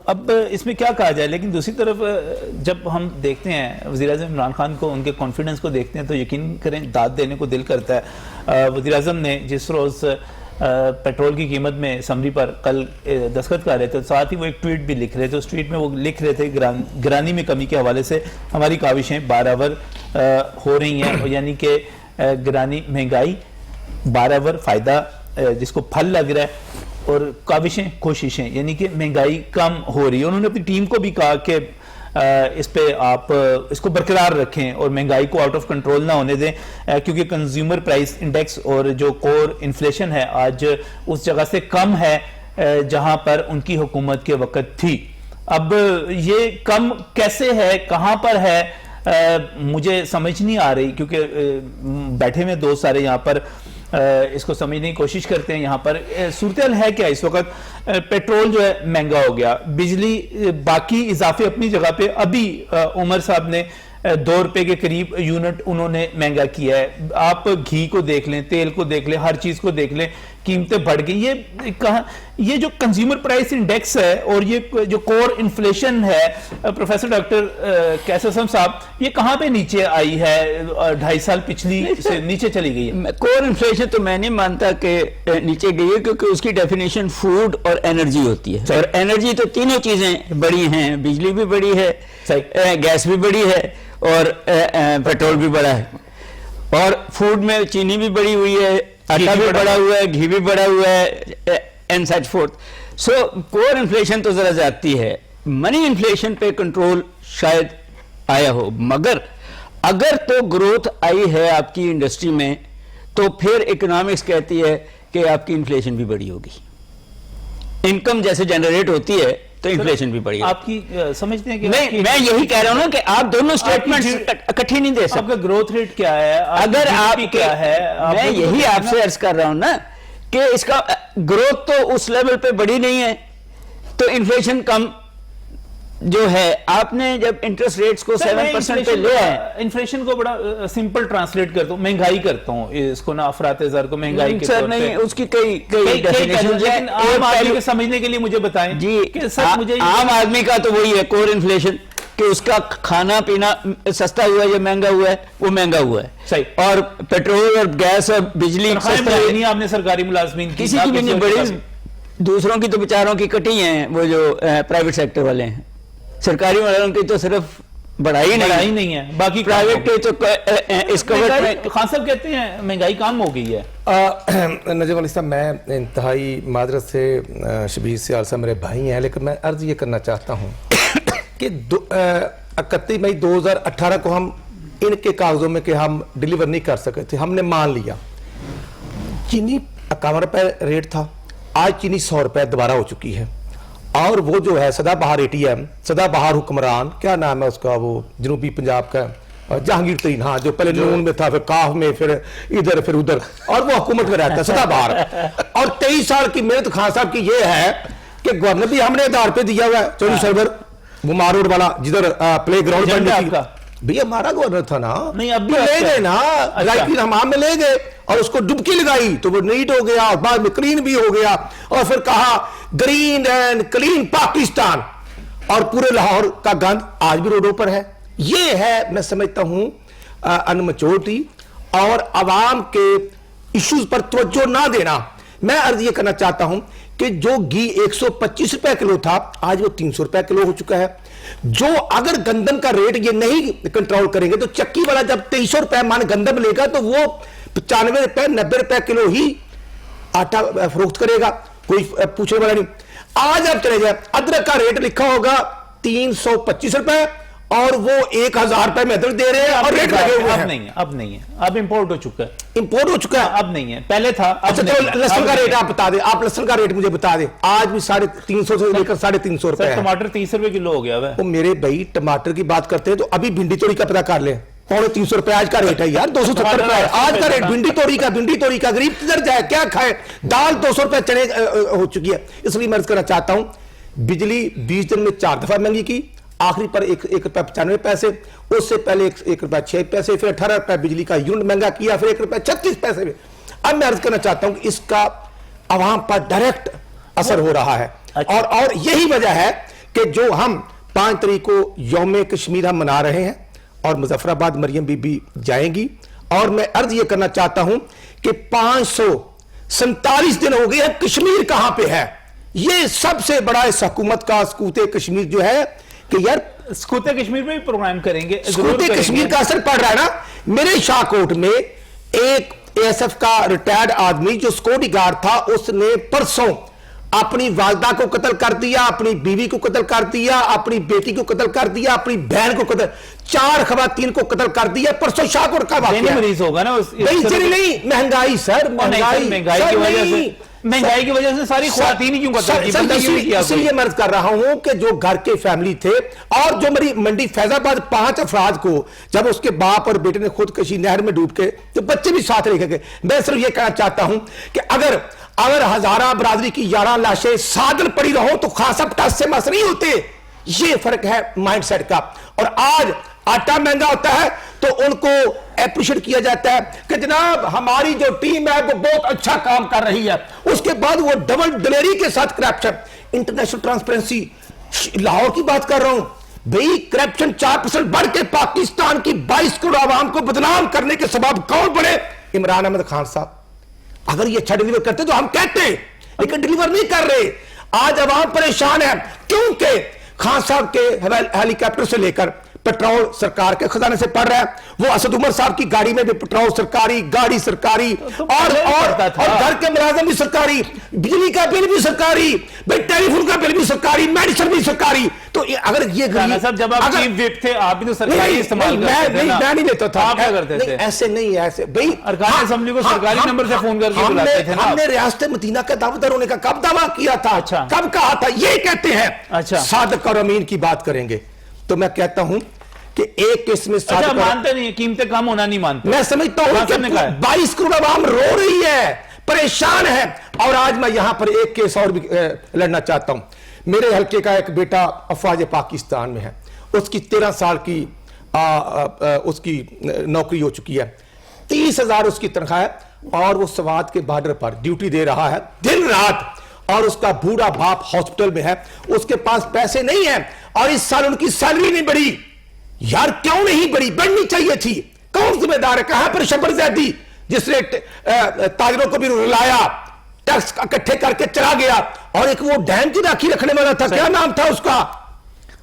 अब इसमें क्या कहा जाए, लेकिन दूसरी तरफ जब हम देखते हैं वज़ीर आज़म इमरान खान को, उनके कॉन्फिडेंस को देखते हैं तो यकीन करें दाद देने को दिल करता है। वज़ीर आज़म ने जिस रोज़ पेट्रोल की कीमत में समरी पर कल दस्तखत कर रहे थे, साथ ही वो एक ट्वीट भी लिख रहे थे। उस ट्वीट में वो लिख रहे थे गिरानी में कमी के हवाले से हमारी काविशें बाराबर हो रही हैं, यानी कि गिरानी महंगाई, बाराबर फ़ायदा जिसको फल लग रहा है, और काविशें कोशिशें, यानी कि महंगाई कम हो रही है। उन्होंने अपनी टीम को भी कहा कि इस पे आप इसको बरकरार रखें और महंगाई को आउट ऑफ कंट्रोल ना होने दें, क्योंकि कंज्यूमर प्राइस इंडेक्स और जो कोर इन्फ्लेशन है आज उस जगह से कम है जहां पर उनकी हुकूमत के वक्त थी। अब ये कम कैसे है, कहां पर है, मुझे समझ नहीं आ रही, क्योंकि बैठे हुए दोस्त सारे यहाँ पर इसको समझने की कोशिश करते हैं। यहाँ पर सूरत है क्या इस वक्त, पेट्रोल जो है महंगा हो गया, बिजली बाकी इजाफे अपनी जगह पे, अभी उमर साहब ने 2 रुपए के करीब यूनिट उन्होंने महंगा किया है। आप घी को देख लें, तेल को देख लें, हर चीज को देख लें, कीमतें बढ़ गई। ये जो कंज्यूमर प्राइस इंडेक्स है और ये जो कोर इन्फ्लेशन है, प्रोफेसर डॉक्टर कैसम साहब, ये कहां पे नीचे आई है? 2.5 साल पिछली से नीचे चली गई है। कोर इन्फ्लेशन तो मैं नहीं मानता कि नीचे गई है, क्योंकि उसकी डेफिनेशन फूड और एनर्जी होती है, और एनर्जी तो तीनों चीजें बड़ी हैं, बिजली भी बड़ी है, गैस भी बड़ी है, और पेट्रोल भी बड़ा है, और फूड में चीनी भी बढ़ी हुई है, आटा भी बढ़ा हुआ है, घी भी बढ़ा हुआ है, and such fourth. So core inflation तो जरा जाती है, मनी इन्फ्लेशन पे कंट्रोल शायद आया हो, मगर अगर तो ग्रोथ आई है आपकी इंडस्ट्री में, तो फिर इकोनॉमिक्स कहती है कि आपकी इन्फ्लेशन भी बढ़ी होगी। इनकम जैसे जनरेट होती है तो इन्फ्लेशन भी बढ़ी। आपकी समझते हैं कि मैं यही कह रहा हूं ना कि आप दोनों स्टेटमेंट्स इकट्ठी नहीं दे सकते। आपका ग्रोथ रेट क्या है, अगर आप क्या है, मैं यही आपसे अर्ज कर रहा हूं ना कि इसका ग्रोथ तो उस लेवल पे बढ़ी नहीं है, तो इन्फ्लेशन कम जो है, आपने जब इंटरेस्ट रेट्स को 7% पे ले आए। इन्फ्लेशन को बड़ा सिंपल ट्रांसलेट करता हूं, महंगाई करता हूं इसको ना, अफरात-ए-ज़र को महंगाई के सर तौर नहीं, पे। उसकी कई डेफिनेशंस हैं। आम आदमी को समझने के लिए मुझे बताएं जी कि सर मुझे आम आदमी का तो वही है कोर इन्फ्लेशन, कि उसका खाना पीना सस्ता हुआ है या महंगा हुआ है, वो महंगा हुआ है। सही। और पेट्रोल और गैस और बिजली नहीं, आपने सरकारी मुलाजमीन किसी की भी नहीं बढ़ी, दूसरों की तो बेचारों की कटी हैं, वो जो प्राइवेट सेक्टर वाले हैं। सरकारी वालों की तो सिर्फ बढ़ाई नहीं है, बाकी प्राइवेट के तो इस कवर में। खान साहब कहते हैं महंगाई कम हो गई है। नजम अली साहब, मैं इंतहाई मादरत से शबीर सियाल साहब मेरे भाई हैं, लेकिन मैं अर्ज ये करना चाहता हूँ कि 31 मई 2018 को हम इनके कागजों में कि हम डिलीवर नहीं कर सके थे, हमने मान लिया। चीनी 51 रुपए रेट था, आज चीनी 100 रुपए दोबारा हो चुकी है। और वो जो है सदाबहार ATM, सदाबहार हुक्मरान, क्या नाम है उसका, वो जनूबी पंजाब का जहांगीर तरीन, हाँ, जो पहले नून में था, फिर काफ में, फिर इधर, फिर उधर, और वो हुकूमत में रहता है सदाबहार। और 23 साल की मेहनत खान साहब की ये है कि गवर्नर भी हमने आधार पे दिया हुआ है, चौधरी सरवर वो मारोड वाला, जिधर प्ले ग्राउंड बनने भैया हमारा गवर्नर था ना, नहीं अब भी ले गए ना, हमाम में ले गए और उसको डुबकी लगाई तो वो नीट हो गया, और बाद में क्लीन भी हो गया, और फिर कहा ग्रीन एंड क्लीन पाकिस्तान, और पूरे लाहौर का गंद आज भी रोडों पर है। ये है, मैं समझता हूं, अनमैच्योरिटी और आवाम के इश्यूज पर तवज्जो ना देना। मैं अर्ज ये करना चाहता हूं कि जो घी 125 रुपए किलो था, आज वो 300 रुपए किलो हो चुका है। जो अगर गंदम का रेट ये नहीं कंट्रोल करेंगे तो चक्की वाला जब 2300 रुपए मान गंदम लेगा तो वो 95 रुपए 90 रुपए किलो ही आटा फरोख्त करेगा, कोई पूछने वाला नहीं। आज आप चले जाए, अदरक का रेट लिखा होगा 325 रुपए और वो 1000 रुपए में अदरक दे रहे हैं और रेट लगे हुए हैं। अब नहीं है, अब इंपोर्ट हो चुका है। इंपोर्ट हो चुका है, अब नहीं है, पहले था। अच्छा तो लहसुन का रेट आप बता दें, आप लहसुन का रेट मुझे बता दें। आज भी 350 से लेकर 350 रुपए है। टमाटर 30 रुपए किलो हो गया है। वो मेरे भाई टमाटर की बात करते हैं तो अभी भिंडी तोड़ी का पता कर ले, 350 रुपए आज का रेट है यार, 270 रुपए आज का रेट भिंडी तोड़ी का गरीब किधर जाए, क्या खाए। दाल 200 रुपए चने हो चुकी है। इसलिए मैं करना चाहता हूं, बिजली 20 दिन में 4 दफा महंगी की, आखिरी पर 1 रुपया 95 पैसे, उससे पहले 1 रुपया 6 पैसे, फिर 18 रुपया बिजली का यूनिट महंगा किया, फिर 1 रुपया 36 पैसे में। अब मैं अर्ज करना चाहता हूं कि इसका आवाम पर डायरेक्ट असर हो रहा है। अच्छा। और यही वजह है कि जो हम 5 तारीख को यौम कश्मीर हम मना रहे हैं और मुजफ्फराबाद मरियम बीबी जाएंगी, और मैं अर्ज ये करना चाहता हूं कि 547 दिन हो गए हैं, कश्मीर कहां पे है। ये सबसे बड़ा इस हुकूमत का सकूते कश्मीर जो है कि यार सकूते कश्मीर में भी प्रोग्राम करेंगे, सकूते कश्मीर का असर पड़ रहा है ना। मेरे शाहकोट में एक एएसएफ का रिटायर्ड आदमी जो सिक्योरिटी गार्ड था, उसने परसों अपनी वालदा को कत्ल कर दिया, अपनी बीवी को कत्ल कर दिया, अपनी बेटी को कत्ल कर दिया, अपनी बहन को कत्ल, 4 खवातीन को कत्ल कर दिया। परसों शाहकोट का वाकया मरीज होगा ना नहीं, महंगाई सर, महंगाई की वजह से सारी ख्वातीन ही क्यों इसलिए मैं कर रहा हूं कि जो घर के फैमिली थे, और जो मेरी मंडी फैजाबाद 5 अफराद को जब उसके बाप और बेटे ने खुदकशी नहर में डूब के, तो बच्चे भी साथ लेके गए। मैं सिर्फ ये कहना चाहता हूं कि अगर हजारा बरादरी की 11 लाशें सादल पड़ी रहो तो खासा टस से मस नहीं होते। ये फर्क है माइंडसेट का। और आज आटा महंगा होता है तो उनको एप्रिशिएट किया जाता है कि जनाब हमारी जो टीम है वो बहुत अच्छा काम कर रही है। उसके बाद वो डबल दिलेरी के साथ करप्शन, इंटरनेशनल ट्रांसपेरेंसी, लाहौर की बात कर रहा हूं भाई, करप्शन 4% बढ़ के पाकिस्तान की 22 करोड़ आवाम को बदनाम करने के सबब कौन बने? इमरान अहमद खान साहब। अगर ये अच्छा डिलीवर करते तो हम कहते, लेकिन डिलीवर नहीं कर रहे। आज आवाम परेशान है क्योंकि खान साहब के हेलीकॉप्टर से लेकर पेट्रोल सरकार के खजाने से पड़ रहा है। वो असद उमर साहब की गाड़ी में भी पेट्रोल सरकारी, गाड़ी सरकारी, और घर के मुलाजम भी सरकारी, बिजली का बिल भी सरकारी, भाई टेलीफोन का बिल भी सरकारी, मेडिसिन भी सरकारी। तो अगर ये जब आप चीफ विप थे आप भी तो सरकारी इस्तेमाल करते थे ना? मैं नहीं लेता था। आप क्या करते थे? ऐसे नहीं है, ऐसे भाई अरकान असेंबली को सरकारी नंबर से फोन करके बुलाते थे ना? हमने रियासत मदीना का दावेदार होने का कब दावा किया था? अच्छा। कब कहा था? ये कहते हैं। अच्छा। सादिक और अमीन की बात करेंगे तो मैं कहता हूं कि एक केस में अच्छा, मानते नहीं, कीमतें कम होना नहीं मानते। मैं समझता हूं कि 22 करोड़ आवाम रो रही है, परेशान है। और आज मैं यहां पर एक केस और भी लड़ना चाहता हूं। मेरे हल्के का एक बेटा अफवाज पाकिस्तान में है, उसकी 13 साल की उसकी नौकरी हो चुकी है, 30,000 उसकी तनख्वाह है, और वो सवात के बॉर्डर पर ड्यूटी दे रहा है दिन रात, और उसका बूढ़ा बाप हॉस्पिटल में है, उसके पास पैसे नहीं है, और इस साल उनकी सैलरी नहीं बढ़ी। यार क्यों नहीं बढ़ी? बढ़नी चाहिए थी। कौन जिम्मेदार है? कहां पर शबर ज़ैदी जिसने ताजरों को भी रुलाया, टैक्स इकट्ठे करके चला गया, और एक वो डैम की राखी रखने वाला था, क्या नाम था उसका?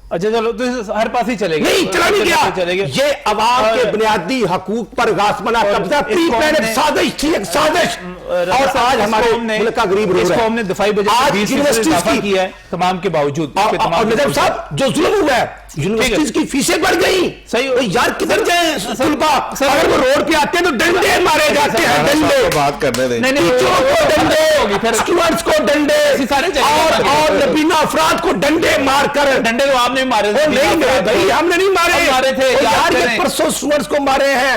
अच्छा चलो, तो हर पास ही चलेगा। नहीं, चला नहीं गया। ये अवाम के बुनियादी हकूक पर गासमना कब्जा, प्री प्लानिंग साजिश थी, एक साजिश। और आज हमारे मुल्क का गरीब रो रहा है। हमने दफाई बजट में 20% किया है तमाम के बावजूद। और नजर साहब जो जुल्म हुआ है, यूनिवर्सिटीज की फीसें बढ़ गई। सही तो यार किधर गए तलबा? अगर वो रोड पे आते हैं तो डंडे मारे जाते हैं, डंडे। बात करने दें। टीचरों को डंडे, स्टूडेंट्स को डंडे, और नबीना अफराद को डंडे मारकर। डंडे तो आपने मारे थे? नहीं भाई, हमने नहीं मारे थे यार। ये परसों स्टूडेंट्स को मारे हैं,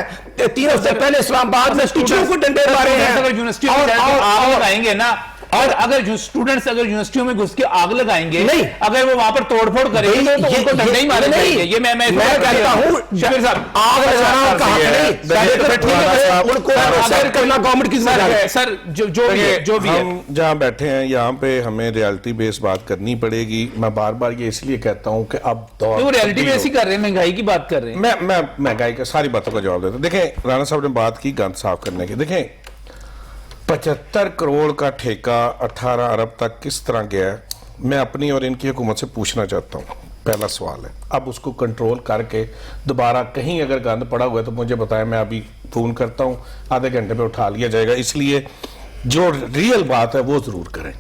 3 हफ्ते पहले इस्लामाबाद में टीचरों को डंडे मारे हैं। अगर यूनिवर्सिटी में आग लगाएंगे ना, और अगर जो स्टूडेंट्स अगर यूनिवर्सिटियों में घुस के आग लगाएंगे, नहीं, अगर वो वहां पर तोड़फोड़ करेंगे तो उनको डंडे ही मारे जाएंगे। ये मैं कहता हूं शबीर साहब, आग लगाना का हक नहीं, उनको अगर करना गवर्नमेंट की जिम्मेदारी है। सर जो भी हम जहां बैठे हैं यहाँ पे हमें रियलिटी बेस्ड बात करनी पड़ेगी। मैं बार बार ये इसलिए कहता हूं कि अब दौर रियलिटी बेस ही कर रहे हैं, महंगाई की बात कर रहे हैं। मैं महंगाई का सारी बातों का जवाब देता हूं। देखें, राणा साहब ने बात की गंद साफ करने की। देखें, 75 करोड़ का ठेका 18 अरब तक किस तरह गया है, मैं अपनी और इनकी हुकूमत से पूछना चाहता हूं। पहला सवाल है। अब उसको कंट्रोल करके दोबारा कहीं अगर गंद पड़ा हुआ है तो मुझे बताएं, मैं अभी फ़ोन करता हूँ, आधे घंटे में उठा लिया जाएगा। इसलिए जो रियल बात है वो ज़रूर करें।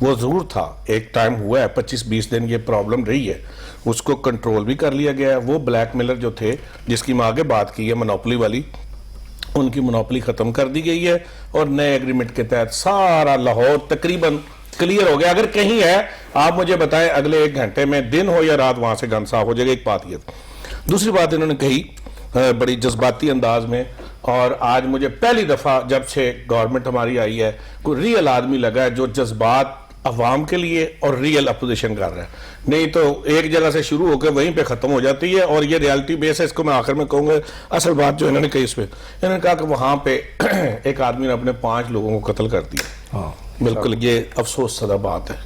वो ज़रूर था, एक टाइम हुआ है 25-20 दिन ये प्रॉब्लम रही है, उसको कंट्रोल भी कर लिया गया है। वो ब्लैकमेलर जो थे, जिसकी मैं आगे बात की है, मोनोपोली वाली, उनकी मोनोपोली ख़त्म कर दी गई है और नए एग्रीमेंट के तहत सारा लाहौर तकरीबन क्लियर हो गया। अगर कहीं है आप मुझे बताएं, अगले 1 घंटे में दिन हो या रात वहां से गंद साफ हो जाएगा। एक बात ये। दूसरी बात इन्होंने कही बड़ी जज्बाती अंदाज में, और आज मुझे पहली दफा जब से गवर्नमेंट हमारी आई है कोई रियल आदमी लगा है जो जज्बात अवाम के लिए और रियल अपोजिशन कर रहा है। नहीं तो एक जगह से शुरू होकर वहीं पे खत्म हो जाती है। और ये रियलिटी बेस है, इसको मैं आखिर में कहूंगा। असल बात जो इन्होंने कही, इसमें इन्होंने कहा कि वहां पे एक आदमी ने अपने 5 लोगों को कत्ल कर दिया। बिल्कुल, ये अफसोस सदा बात है।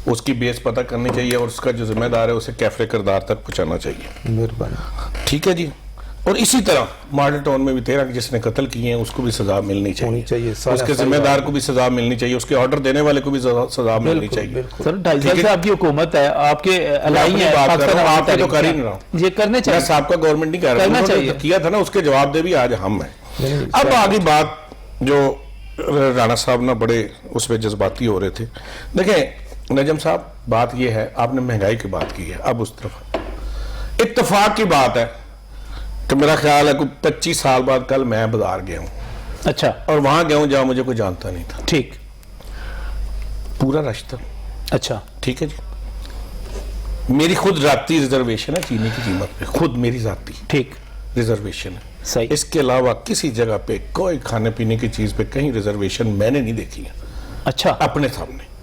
उसकी बेस पता करनी चाहिए और उसका जो जिम्मेदार है उसे कैफरे किरदार तक पहुंचाना चाहिए। मेहरबानी। ठीक है जी। और इसी तरह मॉडल टाउन में भी 13 जिसने कत्ल किए हैं उसको भी सजा मिलनी चाहिए। उसके जिम्मेदार को भी सजा मिलनी चाहिए, उसके ऑर्डर देने वाले को भी सजा मिलनी चाहिए। सर 2.5 साल से आपकी हुकूमत है, आपके अलाई है, आपके तो कर ही नहीं रहा हूं। ये करने चाहिए, आपका गवर्नमेंट नहीं कर रहा है, किया था ना, उसके जवाब दे भी आज हम हैं। अब आगे बात जो राणा साहब ना बड़े उस पर जज्बाती हो रहे थे। देखें नजम साहब, बात यह है, आपने महंगाई की बात की है। अब उस तरफ इत्तेफाक की बात है कि मेरा ख्याल है कोई 25 साल बाद कल मैं बाजार गया हूं। अच्छा। और वहां गया हूं जहां मुझे कोई जानता नहीं था। ठीक। पूरा रास्ता। अच्छा। ठीक है जी। मेरी खुद जाती रिजर्वेशन है चीनी की कीमत पे, खुद मेरी जाती ठीक रिजर्वेशन है। सही। इसके अलावा किसी जगह पे कोई खाने पीने की चीज पे कहीं रिजर्वेशन मैंने नहीं देखी है। अच्छा। अपने सामने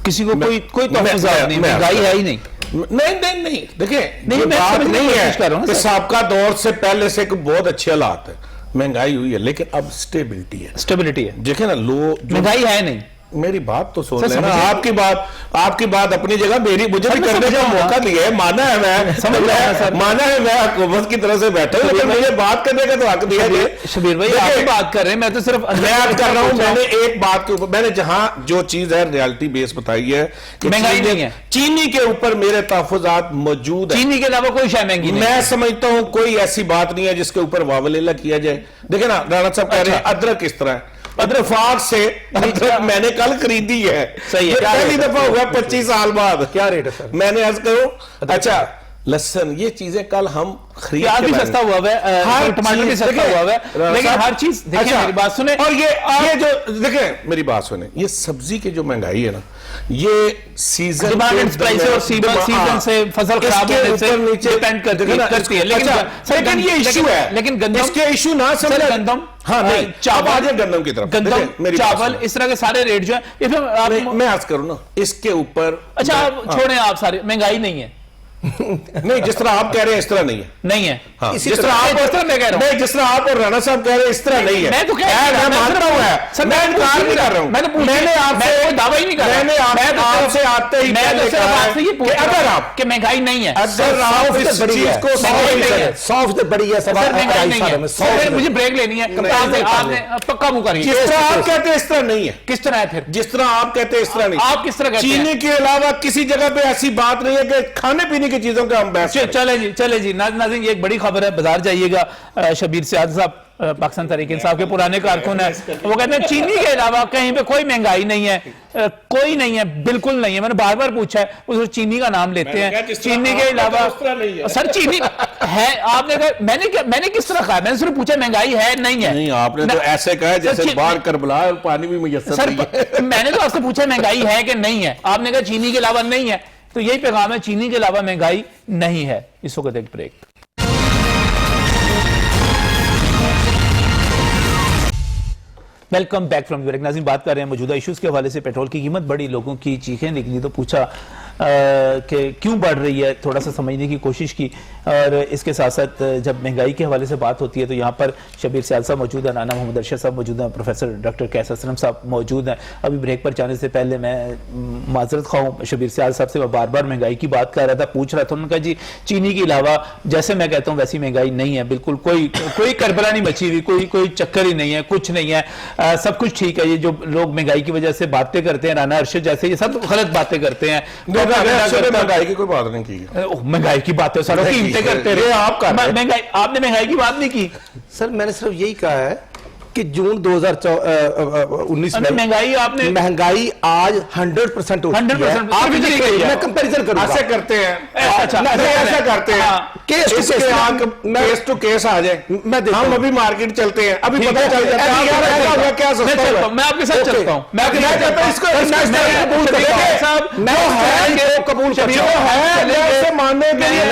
किसी को कोई तहफ़्फ़ुज़ात नहीं, महंगाई है ही नहीं। नहीं देखिए, नहीं, मैं बात समझने नहीं की कोशिश कर रहा हूं है ना कि साबका दौर से पहले से बहुत अच्छे हालात है, महंगाई हुई है, लेकिन अब स्टेबिलिटी है। स्टेबिलिटी है। देखे ना, महंगाई है नहीं। मेरी बात तो सुन लेना। आपकी बात अपनी जगह, मेरी मुझे भी करने का मौका दिया है, माना है मैं, माना है मैं हुकूमत की तरफ से बैठा हूं, लेकिन मुझे बात करने का तो हक दिया है। शबीर भाई आप बात कर रहे हैं, मैं तो सिर्फ मैं आज कर रहा हूं। मैंने एक बात के ऊपर, मैंने जहां जो चीज है रियलिटी बेस बताई है कि महंगाई नहीं है, चीनी के ऊपर मेरे तहफ़्फ़ुज़ात मौजूद है। चीनी के अलावा कोई शय महंगी नहीं। मैं समझता हूं कोई ऐसी बात नहीं है जिसके ऊपर वावलेला किया जाए। देखे ना, राणा साहब कह रहे हैं अदरक किस तरह है, अदरक से अदरक मैंने कल खरीदी है। सही है। पहली दफा हुआ 25 साल बाद। क्या रेट है सर? मैंने अर्ज करूं, अच्छा लहसुन, ये चीजें कल हम खरीद प्याज भी सस्ता हुआ है, टमाटर भी सस्ता हुआ है, लेकिन हर चीज देखिए, मेरी बात सुने। और ये जो देखें, मेरी बात सुने, ये सब्जी की जो महंगाई है ना, ये सीजन डिमांड प्राइस और सीजन से फसल खराब होने से डिपेंड करती है। लेकिन ये इशू है, लेकिन गंदम, इसके इशू ना समझे। गंदम, हाँ नहीं, चावल, गंदम की तरफ, गंदम, चावल, इस तरह के सारे रेट जो है, मैं आज करूं ना इसके ऊपर। अच्छा आप छोड़ें, आप सारे महंगाई नहीं है। नहीं, जिस तरह आप कह रहे हैं इस तरह नहीं है। नहीं है। हाँ, जिस तरह आप और मैं कह रहा हूं, नहीं, जिस तरह आप और राणा साहब कह रहे हैं इस तरह नहीं है। मैं तो कह रहा हूं, मैं मानता हूं है, मैं इनकार नहीं कर रहा हूं। मैंने आपसे कोई दावा ही नहीं कर रहा। मैंने आपसे आते ही मैं तो सिर्फ आपसे ये पूछ रहा अगर हूं आप कि महंगाई नहीं है, अगर आप इस चीज को 100% बड़ी है, सर महंगाई नहीं है। सर मुझे ब्रेक लेनी है, आपने पक्का मुंह करिए। जिस तरह आप कहते हैं इस तरह नहीं है। किस तरह है फिर? जिस तरह आप कहते हैं इस तरह नहीं। आप किस तरह कहते हैं? चीनी के अलावा किसी जगह पे ऐसी बात नहीं है कि खाने पीने की चीजों का हम बहस करें। चले जी नाज़रीन, ये एक बड़ी खबर है, बाजार जाइएगा। शबीर सियाद साहब पाकिस्तान तहरीक इंसाफ के पुराने कारकुन है, वो कहते हैं चीनी के अलावा कहीं पे कोई महंगाई नहीं है, कोई नहीं है, बिल्कुल नहीं है। मैंने बार बार पूछा है, उस चीनी का नाम लेते हैं, चीनी के अलावा सर चीनी है। आपने कहा मैंने किस तरह कहा? मैंने सिर्फ पूछा महंगाई है नहीं है। नहीं, आपने तो ऐसे कहा जैसे बाहर करबला और पानी भी मुयस्सर नहीं है। मैंने तो आपसे पूछा महंगाई है कि नहीं है, आपने कहा चीनी के अलावा नहीं है। तो यही पैगाम है, चीनी के अलावा महंगाई नहीं है। इस वक्त एक break. Welcome back from break. नाज़रीन, बात कर रहे हैं मौजूदा इश्यूज के हवाले से। पेट्रोल की कीमत बढ़ी, लोगों की चीखें निकली, तो पूछा कि क्यों बढ़ रही है, थोड़ा सा समझने की कोशिश की। और इसके साथ साथ जब महंगाई के हवाले से बात होती है तो यहाँ पर शबीर सियाल साहब मौजूद हैं, नाना मोहम्मद अरशद साहब मौजूद हैं, प्रोफेसर डॉक्टर कैसर असलम साहब मौजूद हैं। अभी ब्रेक पर जाने से पहले मैं माजरत खाऊं शबीर सियाल साहब से, मैं बार बार महंगाई की बात कर रहा था, पूछ रहा था, उन्होंने कहा जी चीनी के अलावा जैसे मैं कहता हूँ वैसी महंगाई नहीं है, बिल्कुल कोई करबला नहीं मची हुई, कोई चक्कर ही नहीं है, कुछ नहीं है, सब कुछ ठीक है। ये जो लोग महंगाई की वजह से बातें करते हैं, राना अरशद जैसे, ये सब गलत बातें करते हैं। महंगाई की कोई बात नहीं की, महंगाई की बात है सर, कीमतें करते रहे आप, महंगाई आपने महंगाई की बात नहीं की सर। मैंने सिर्फ यही कहा है कि जून 2019 में महंगाई आज 100% हो चुकी है। आप मैं कंपैरिजन करूंगा, ऐसे करते हैं, अच्छा ऐसा करते हैं, केस टू केस आ जाए। हम अभी मार्केट चलते हैं, अभी पता चल जाता है क्या सस्ता है। मैं आपके साथ चलता हूं, मैं चाहता हूं इसको कबूल मानने के लिए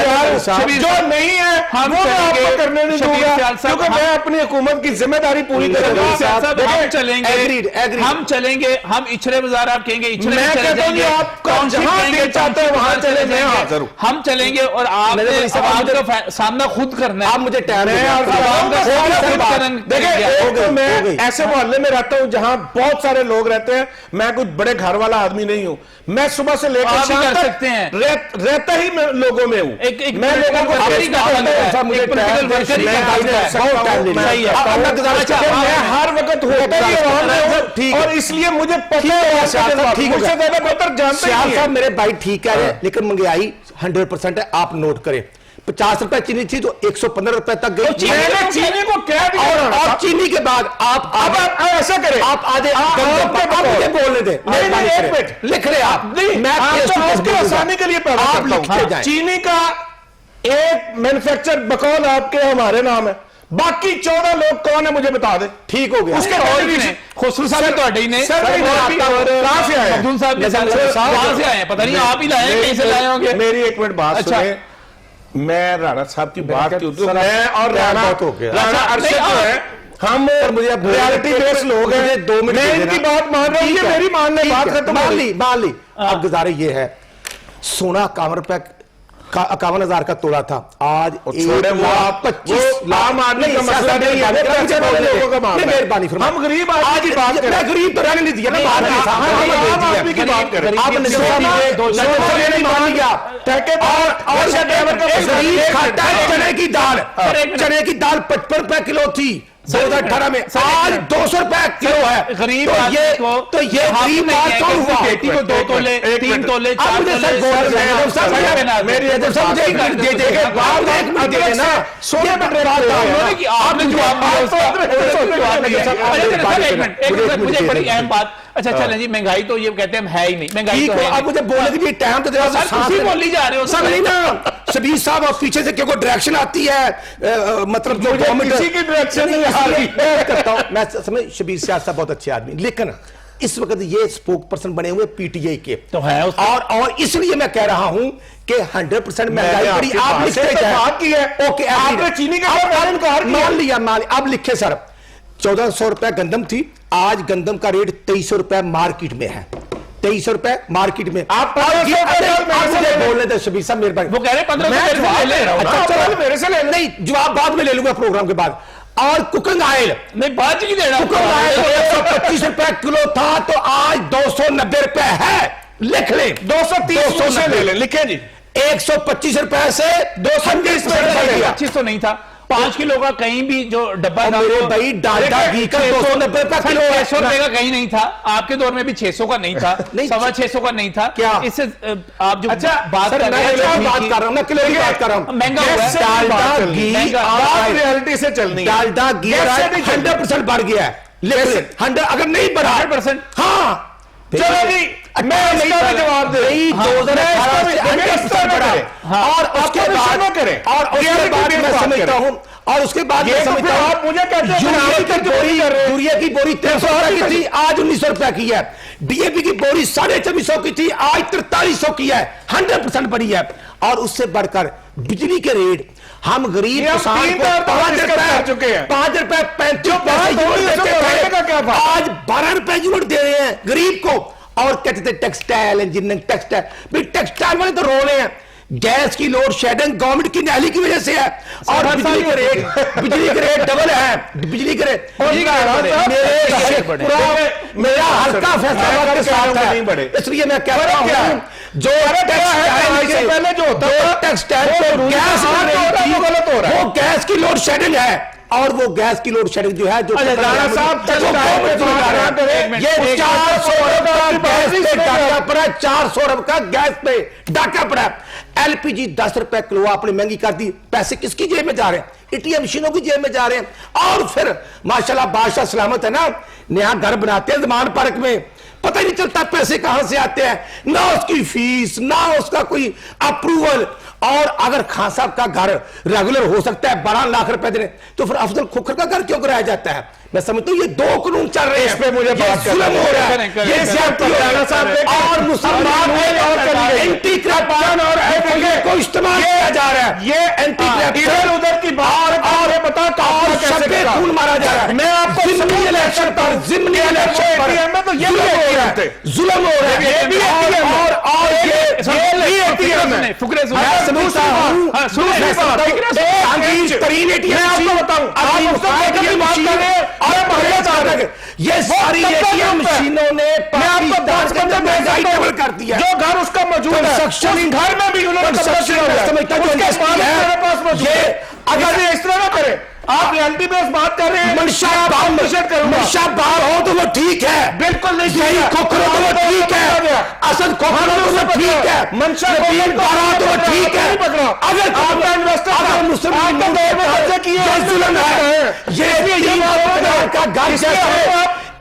जो नहीं है हम करने नहीं दूंगा, क्योंकि मैं अपनी हुकूमत की जिम्मेदारी पूरी हम चलेंगे, हम इचरे बाजार, आप कहेंगे इचरे में चले जाएंगे, वहां चले जाएंगे, हम चलेंगे और आपका सामना खुद करना है। आप मुझे मैं ऐसे मोहल्ले में रहता हूं जहां बहुत सारे लोग रहते हैं, मैं कुछ बड़े घर वाला आदमी नहीं हूं, मैं सुबह से लेकर शाम तक सकते हैं रहता ही मैं लोगों में हूं। मैं लोगों को हर वक्त होता ही है, और इसलिए मुझे पता है मुझसे ज्यादा बेहतर जानते हैं। मेरे भाई ठीक है, लेकिन महंगाई 100% है। आप नोट करें, 50 रुपए चीनी थी तो 115 रुपए तक गई। चीनी को क्या और चीनी के बाद आप ऐसा करें, आप आधे मुझे बोलने दे, एक मिनट लिख रहे आप, मैं आपके आसानी के लिए आप लिखते जाएं। चीनी का एक मैन्युफैक्चर बकौल आपके हमारे नाम है, बाकी 14 लोग कौन है मुझे बता दे। ठीक हो गया, उसके खुसरू साहब तो ही नहीं, कहां से आए, मखदूम साहब कहां से आए पता नहीं, आप ही लाए, कहीं से लाए होंगे। मेरी एक मिनट बात सुने, मैं राणा साहब की बात की, मैं और राणा अरशद जो है, हम रियलिटी बेस्ड लोग हैं, 2 मिनट मैं इनकी बात मान रहा हूं, मेरी मानने बात खत्म, मान ली। अब गुजारे ये है, सोना 51,000 का तोला था, आज 1,25,000 आदमी का मसला नहीं है, मेहरबानी फरमाइए। हम गरीब आदमी की बात करें, गरीब तो रहने नहीं दिया ना, आदमी की बात करें। आप चने की दाल 55 रुपए किलो थी 2018 में, आज 200 रुपए किलो है। गरीब तो ये गरीब कौन हुआ? बेटी को 2 तोले 3 तोले 4 मुझे बड़ी अहम बात। अच्छा चलें जी, महंगाई तो ये कहते हैं है ही नहीं, महंगाई तो अब मुझे बोलने के लिए टाइम तो बोल ही जा रहे हो सर, नहीं ना शबीर साहब, और पीछे से क्योंकि डायरेक्शन आती है, मतलब जो किसी की डायरेक्शन नहीं आ रही करता हूं मैं, समझ शबीर साहब बहुत अच्छे आदमी, लेकिन इस वक्त ये स्पोक पर्सन बने हुए पीटीआई के तो है, और इसलिए मैं कह रहा हूं कि 100% महंगाई बड़ी आप लिखते ओके, आपने चीनी का मान लिया, अब लिखे सर 1400 रुपए गंदम थी, आज गंदम का रेट 2300 रुपए मार्केट में है, 2300 रुपए मार्केट में। आप बोलने थे शबीर साहब, मेरे वो कह रहे 1500 मेरे से ले, नहीं जवाब बाद में ले लूंगा प्रोग्राम के बाद। और कुकिंग ऑयल नहीं, बात ही देना, कुकिंग ऑयल 125 रुपए किलो था तो आज 290 रुपए है, लिख ले, 230 ले ले, लिखे जी, 125 रुपए से 230 25 तो नहीं था, 5 किलो का कहीं भी जो डब्बा था, मेरे भाई डालडा घी का 290 रुपए किलो, 600 रुपए का कहीं नहीं था, आपके दौर में भी 600 का नहीं था, 625 का नहीं था। क्या इससे आप जो बात कर रहे हैं, बात कर रहा हूं मैं, किलो की बात कर रहा हूं, महंगा हुआ है, डालडा घी रियलिटी से चलनी है, डालडा घी 100% बढ़ गया है, लेकिन 100 अगर नहीं बढ़ा 100%, हाँ चलो जी, मैं इसका भी जवाब दे, 2018 से 100% बढ़ा, और उसके बाद करें, और उसके बाद मैं समझता हूं, और उसके बाद मैं समझता हूं, आप मुझे कहते हैं यूरिया की बोरी 300 रुपए की थी, आज 1900 रुपए की है, डीएपी की बोरी 2450 की थी, आज 4300 की है, 100% बढ़ी है। और उससे बढ़कर बिजली के रेट, हम गरीब किसान को 5 रुपए 35 पैसे आज 12 रुपए यूनिट दे रहे हैं गरीब को, और कहते थे टेक्सटाइल इंजीनियरिंग, टेक्सटाइल वाले तो रो रहे हैं, गैस की लोड शेडिंग गवर्नमेंट की नाली की वजह से है, और बिजली के रेट डबल है, बिजली के रेट। मेरा हल्का फैसला के साथ है, इसलिए मैं कह रहा हूं जो पहले जो होता है टेक्सटाइल पे गैस गलत हो रहा है, वो गैस की लोड शेडिंग है, और वो गैस की लोड शेडिंग जो है जो राणा साहब ये 400 अरब का गैस पे डाका पड़ा है, 400 अरब का गैस पे डाका पड़ा है। एलपीजी 10 रुपए किलो आपने महंगी कर दी, पैसे किसकी जेब में जा रहे हैं? एटीएम मशीनों की जेब में जा रहे हैं। और फिर माशाल्लाह बादशाह सलामत है ना, नया घर बनाते हैं ज़मान पार्क में, पता ही नहीं चलता पैसे कहां से आते हैं, ना उसकी फीस ना उसका कोई अप्रूवल। और अगर खान साहब का घर रेगुलर हो सकता है 12 लाख रुपए देने, तो फिर अफजल खोखर का घर क्यों कराया जाता है? मैं समझता हूं ये दो कानून चल रहे हैं, इस पे मुझे बात जुल्म हो रहा है, ये ज्यादती हो रही है, और मुसलमान एंटी करप्शन और एफआईए को इस्तेमाल किया जा रहा है, ये एंटी करप्शन उधर की बात और बता शब्बे खून मारा जा रहा है। मैं आपको जिमनी इलेक्शन पर जुल्म हो रहा है, ये भी और ये एटीएम है, फुकरे ये सारी एटीएम मशीनों ने महंगाई डबल कर दिया, जो घर उसका मौजूद है, घर में भी उन्होंने अगर ये इस तरह ना करे, आप रियलिटी बेस बात कर रहे हैं, मंशा बाहर हो तो वो ठीक है, बिल्कुल नहीं, सही खोखरो तो वो ठीक है, असद खोखरो तो वो ठीक है, मंशा बाहर तो वो ठीक है, अगर आपका इन्वेस्टर मुसलमान के दौर में खर्चे किए जुल्म है, ये का घर जैसे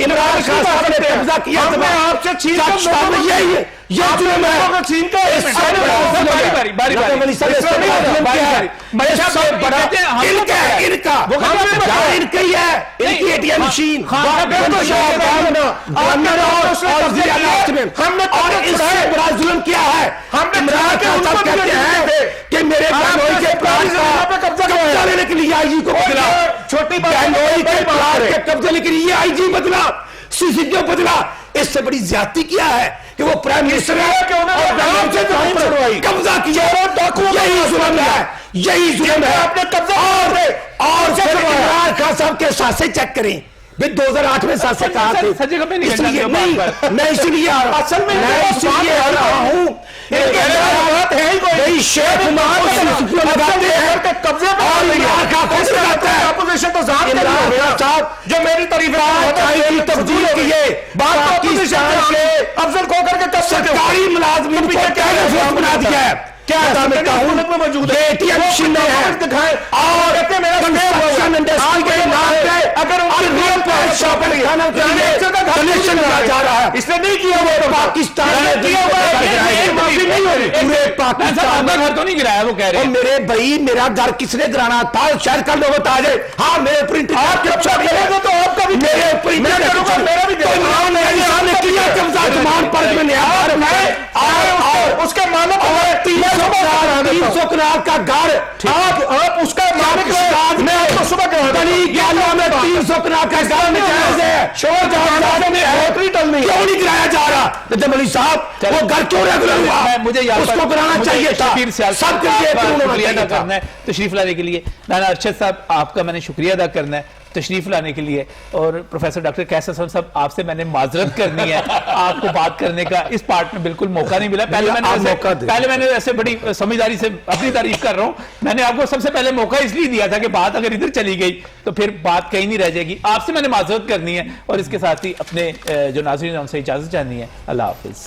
इमरान खान साहब ने कब्जा किया, मैं आपसे छीन कर यही है, ये जुल्म है, छीन कर इनका ही है, इनकी एटीएम मशीन, और इससे बड़ा जुल्म क्या है? इमरान खान साहब कहते हैं कि मेरे बहनोई के प्लाट का कब्जा लेने के लिए आईजी को बदला, छोटी बहनोई के प्लाट के कब्जा लेने के लिए आईजी बदला, सीसीटीवी बदला। इससे बड़ी ज्यादती क्या है कि वो प्राइम मिनिस्टर है कि उन्होंने कब्जा किया, यही जुल्म है, यही जुल्म है, आपने कब्जा। और इमरान खान साहब के साथ चेक करें, 2008 में साथ कहा थे, इसलिए नहीं, मैं इसीलिए आ रहा हूं, मैं इसीलिए आ रहा हूं, शेख लगाते हैं कब्जे जो मेरी तारीफ तब्दील की है, अफजल खोखर के सरकारी मुलाजमीन को बना दिया है, क्या मौजूद है एटीएम मशीन दिखाएं, और कंस्ट्रक्शन इंडस्ट्री के नाम पे अगर कनेक्शन जा रहा है, इसने नहीं किया वो पाकिस्तान ने किया हुआ, पाकिस्तान में घर तो नहीं गिराया, वो कह रहे हैं मेरे भाई मेरा घर किसने गिराना था, शायद कल लोग बता जाए, हाँ मेरे प्रिंट आप अच्छा करेंगे तो आपका भी मेरे प्रिंट मेरा भी किया कब्जा ज़मान पार्क में नया और उसके मालिक 300 कनाल का घर, आप उसका मालिक, मैं आपको सुबह कहता में 300 कनाल का घर शोर क्यों नहीं गिराया जा रहा? नजम अली साहब वो घर क्यों रेगुलर हुआ? मुझे उसको कराना चाहिए था, सबके लिए करना है तशरीफ लाने के लिए। नाना अरशद साहब आपका मैंने शुक्रिया अदा करना है तशरीफ लाने के लिए, और प्रोफेसर डॉक्टर कैसर साहब आपसे मैंने माजरत करनी है, आपको बात करने का इस पार्ट में बिल्कुल मौका नहीं मिला। पहले मैंने ऐसे बड़ी समझदारी से अपनी तारीफ कर रहा हूं, मैंने आपको सबसे पहले मौका इसलिए दिया था कि बात अगर इधर चली गई तो फिर बात कहीं नहीं रह जाएगी। आपसे मैंने माजरत करनी है और इसके साथ ही अपने जो नाज़रीन उनसे इजाजत चाहनी है। अल्लाह हाफिज।